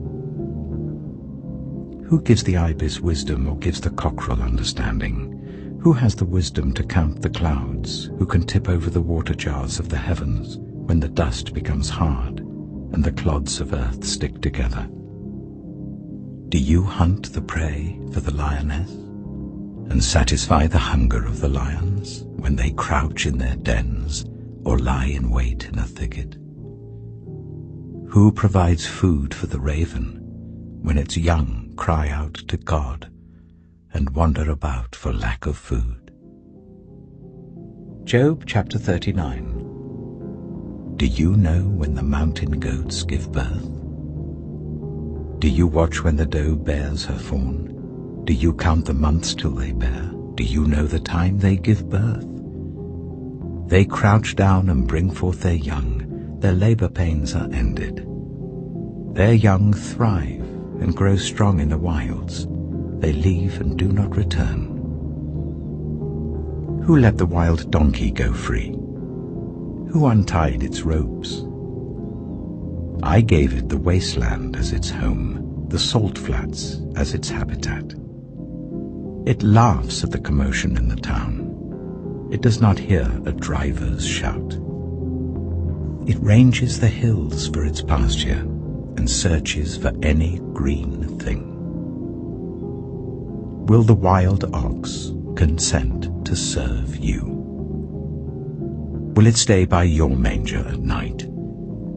Who gives the ibis wisdom, or gives the cockerel understanding? Who has the wisdom to count the clouds, who can tip over the water jars of the heavens when the dust becomes hard and the clods of earth stick together? Do you hunt the prey for the lioness and satisfy the hunger of the lions when they crouch in their dens or lie in wait in a thicket? Who provides food for the raven when its young cry out to God and wander about for lack of food? Job chapter 39. Do you know when the mountain goats give birth? Do you watch when the doe bears her fawn? Do you count the months till they bear? Do you know the time they give birth? They crouch down and bring forth their young. Their labor pains are ended. Their young thrive and grow strong in the wilds. They leave and do not return. Who let the wild donkey go free? Who untied its ropes? I gave it the wasteland as its home, the salt flats as its habitat. It laughs at the commotion in the town. It does not hear a driver's shout. It ranges the hills for its pasture and searches for any green thing. Will the wild ox consent to serve you? Will it stay by your manger at night?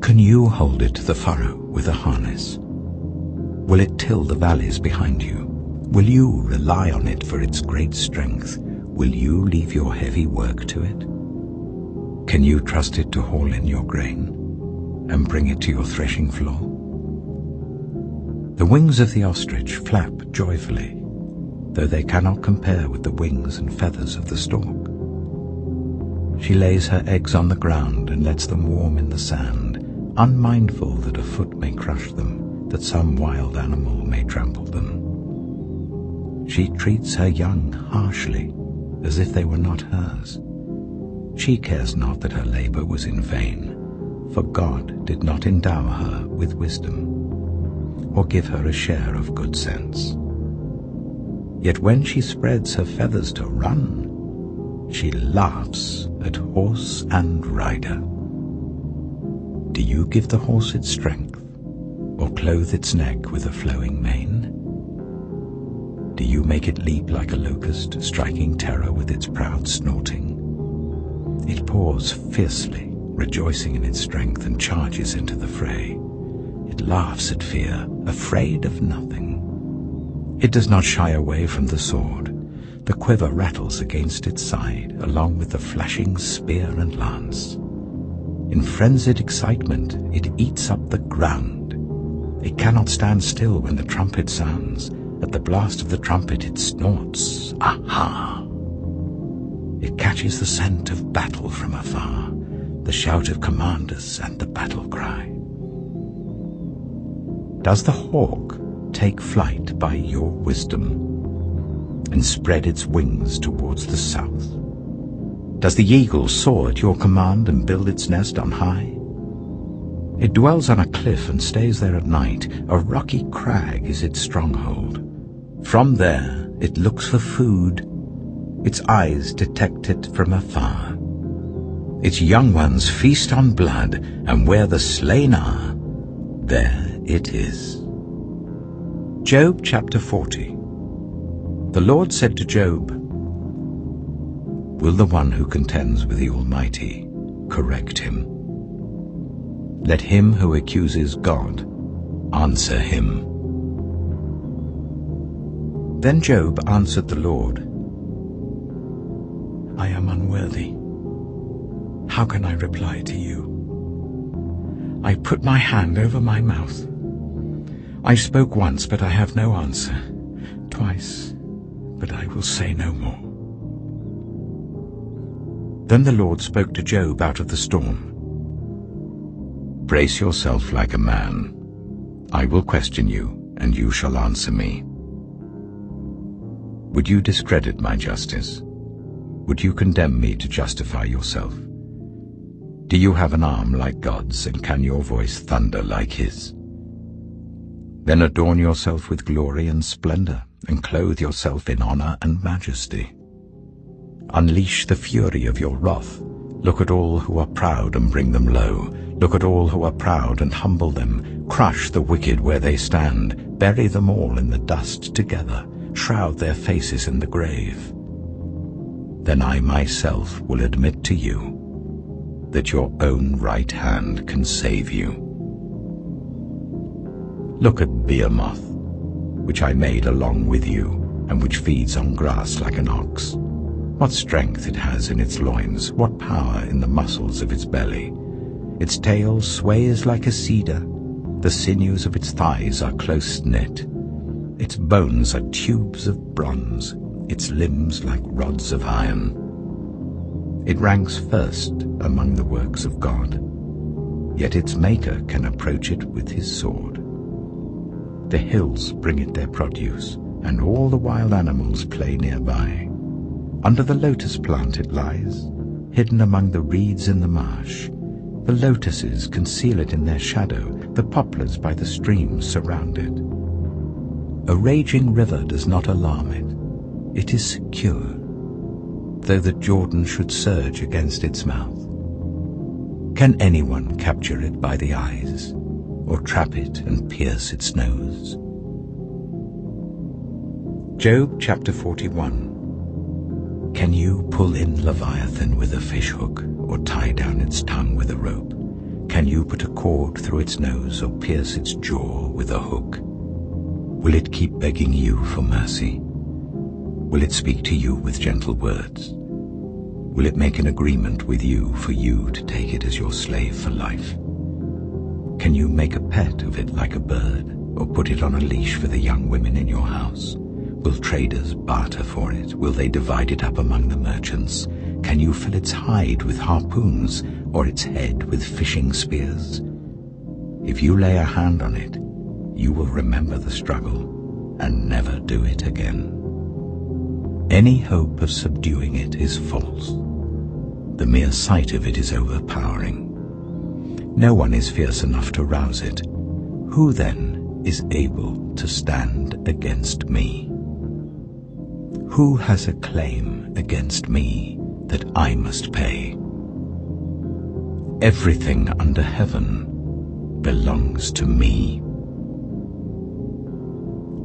Can you hold it to the furrow with a harness? Will it till the valleys behind you? Will you rely on it for its great strength? Will you leave your heavy work to it? Can you trust it to haul in your grain and bring it to your threshing floor? The wings of the ostrich flap joyfully, though they cannot compare with the wings and feathers of the stork. She lays her eggs on the ground and lets them warm in the sand, unmindful that a foot may crush them, that some wild animal may trample them. She treats her young harshly, as if they were not hers. She cares not that her labor was in vain, for God did not endow her with wisdom, or give her a share of good sense. Yet when she spreads her feathers to run, she laughs at horse and rider. Do you give the horse its strength, or clothe its neck with a flowing mane? Do you make it leap like a locust, striking terror with its proud snorting? It paws fiercely, rejoicing in its strength, and charges into the fray. It laughs at fear, afraid of nothing. It does not shy away from the sword. The quiver rattles against its side, along with the flashing spear and lance. In frenzied excitement, it eats up the ground. It cannot stand still when the trumpet sounds. At the blast of the trumpet it snorts, aha! It catches the scent of battle from afar, the shout of commanders and the battle cry. Does the hawk take flight by your wisdom and spread its wings towards the south? Does the eagle soar at your command and build its nest on high? It dwells on a cliff and stays there at night. A rocky crag is its stronghold. From there it looks for food. Its eyes detect it from afar. Its young ones feast on blood, and where the slain are, there it is. Job chapter 40. The Lord said to Job, Will the one who contends with the Almighty correct him? Let him who accuses God answer him. Then Job answered the Lord, I am unworthy. How can I reply to you? I put my hand over my mouth. I spoke once, but I have no answer. Twice, but I will say no more. Then the Lord spoke to Job out of the storm. Brace yourself like a man. I will question you, and you shall answer me. Would you discredit my justice? Would you condemn me to justify yourself? Do you have an arm like God's, and can your voice thunder like his? Then adorn yourself with glory and splendor, and clothe yourself in honor and majesty. Unleash the fury of your wrath. Look at all who are proud and bring them low. Look at all who are proud and humble them. Crush the wicked where they stand. Bury them all in the dust together. Shroud their faces in the grave. Then I myself will admit to you that your own right hand can save you. Look at Behemoth, which I made along with you, and which feeds on grass like an ox. What strength it has in its loins, what power in the muscles of its belly. Its tail sways like a cedar, the sinews of its thighs are close knit. Its bones are tubes of bronze, its limbs like rods of iron. It ranks first among the works of God, yet its maker can approach it with his sword. The hills bring it their produce, and all the wild animals play nearby. Under the lotus plant it lies, hidden among the reeds in the marsh. The lotuses conceal it in their shadow, the poplars by the stream surround it. A raging river does not alarm it. It is secure, though the Jordan should surge against its mouth. Can anyone capture it by the eyes, or trap it and pierce its nose? Job chapter 41. Can you pull in Leviathan with a fishhook, or tie down its tongue with a rope? Can you put a cord through its nose, or pierce its jaw with a hook? Will it keep begging you for mercy? Will it speak to you with gentle words? Will it make an agreement with you for you to take it as your slave for life? Can you make a pet of it like a bird, or put it on a leash for the young women in your house? Will traders barter for it? Will they divide it up among the merchants? Can you fill its hide with harpoons, or its head with fishing spears? If you lay a hand on it, you will remember the struggle and never do it again. Any hope of subduing it is false. The mere sight of it is overpowering. No one is fierce enough to rouse it. Who then is able to stand against me? Who has a claim against me that I must pay? Everything under heaven belongs to me.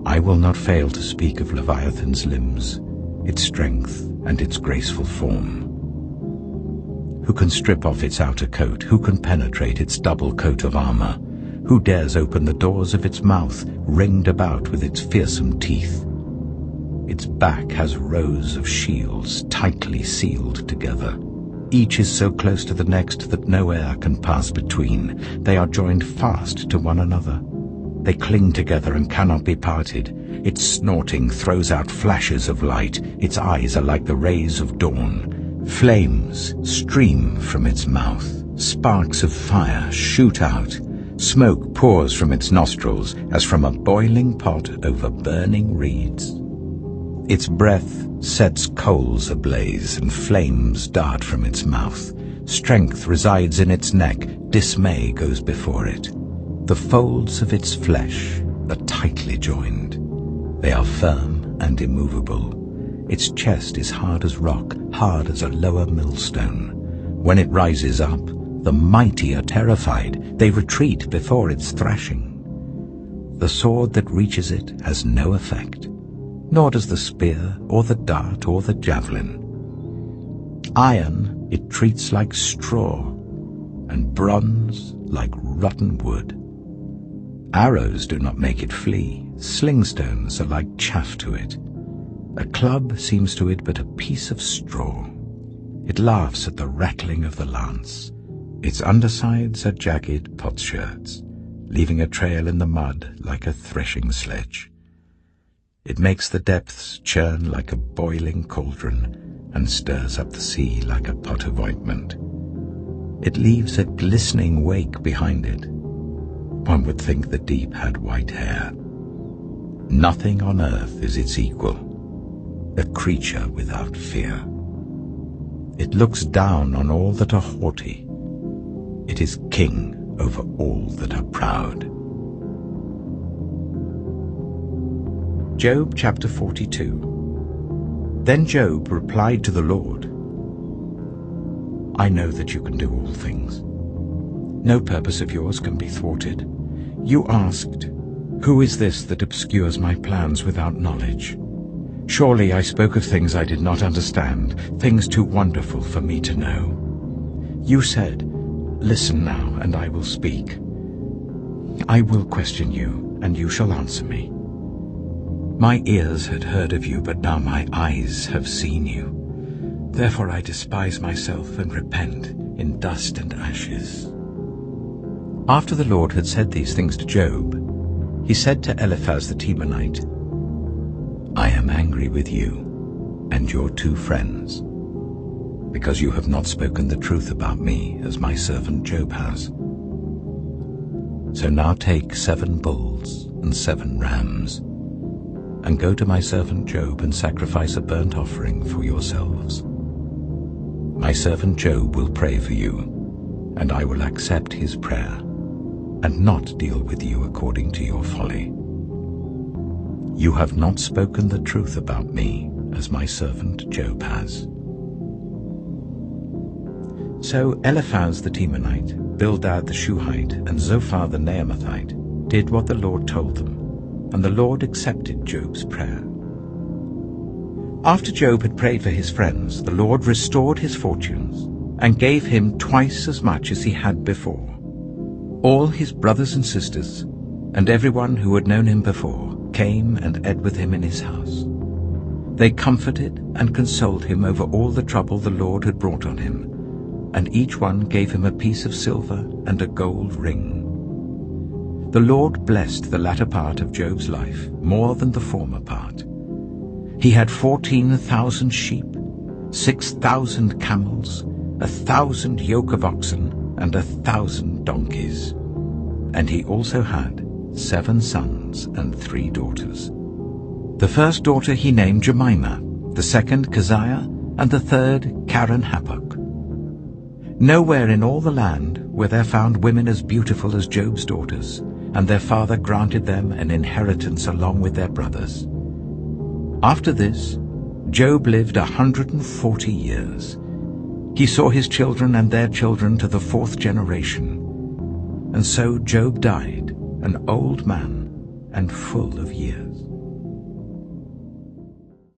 I will not fail to speak of Leviathan's limbs, its strength and its graceful form. Who can strip off its outer coat? Who can penetrate its double coat of armor? Who dares open the doors of its mouth, ringed about with its fearsome teeth? Its back has rows of shields tightly sealed together. Each is so close to the next that no air can pass between. They are joined fast to one another. They cling together and cannot be parted. Its snorting throws out flashes of light. Its eyes are like the rays of dawn. Flames stream from its mouth. Sparks of fire shoot out. Smoke pours from its nostrils as from a boiling pot over burning reeds. Its breath sets coals ablaze, and flames dart from its mouth. Strength resides in its neck, dismay goes before it. The folds of its flesh are tightly joined. They are firm and immovable. Its chest is hard as rock, hard as a lower millstone. When it rises up, the mighty are terrified. They retreat before its thrashing. The sword that reaches it has no effect, nor does the spear or the dart or the javelin. Iron it treats like straw, and bronze like rotten wood. Arrows do not make it flee. Slingstones are like chaff to it. A club seems to it but a piece of straw. It laughs at the rattling of the lance. Its undersides are jagged potsherds, leaving a trail in the mud like a threshing sledge. It makes the depths churn like a boiling cauldron, and stirs up the sea like a pot of ointment. It leaves a glistening wake behind it. One would think the deep had white hair. Nothing on earth is its equal, a creature without fear. It looks down on all that are haughty. It is king over all that are proud. Job chapter 42. Then Job replied to the Lord, I know that you can do all things. No purpose of yours can be thwarted. You asked, who is this that obscures my plans without knowledge? Surely I spoke of things I did not understand, things too wonderful for me to know. You said, listen now, and I will speak. I will question you, and you shall answer me. My ears had heard of you, but now my eyes have seen you. Therefore I despise myself and repent in dust and ashes. After the Lord had said these things to Job, he said to Eliphaz the Temanite, I am angry with you and your 2 friends, because you have not spoken the truth about me as my servant Job has. So now take 7 bulls and 7 rams, and go to my servant Job and sacrifice a burnt offering for yourselves. My servant Job will pray for you, and I will accept his prayer, and not deal with you according to your folly. You have not spoken the truth about me, as my servant Job has. So Eliphaz the Temanite, Bildad the Shuhite, and Zophar the Naamathite did what the Lord told them, and the Lord accepted Job's prayer. After Job had prayed for his friends, the Lord restored his fortunes and gave him twice as much as he had before. All his brothers and sisters, and everyone who had known him before, came and ate with him in his house. They comforted and consoled him over all the trouble the Lord had brought on him, and each one gave him a piece of silver and a gold ring. The Lord blessed the latter part of Job's life more than the former part. He had 14,000 sheep, 6,000 camels, 1,000 yoke of oxen, and 1,000 donkeys. And he also had 7 sons and 3 daughters. The first daughter he named Jemimah, the second Keziah, and the third Karen-Happuch. Nowhere in all the land were there found women as beautiful as Job's daughters, and their father granted them an inheritance along with their brothers. After this, Job lived 140 years. He saw his children and their children to the 4th generation. And so Job died, an old man and full of years.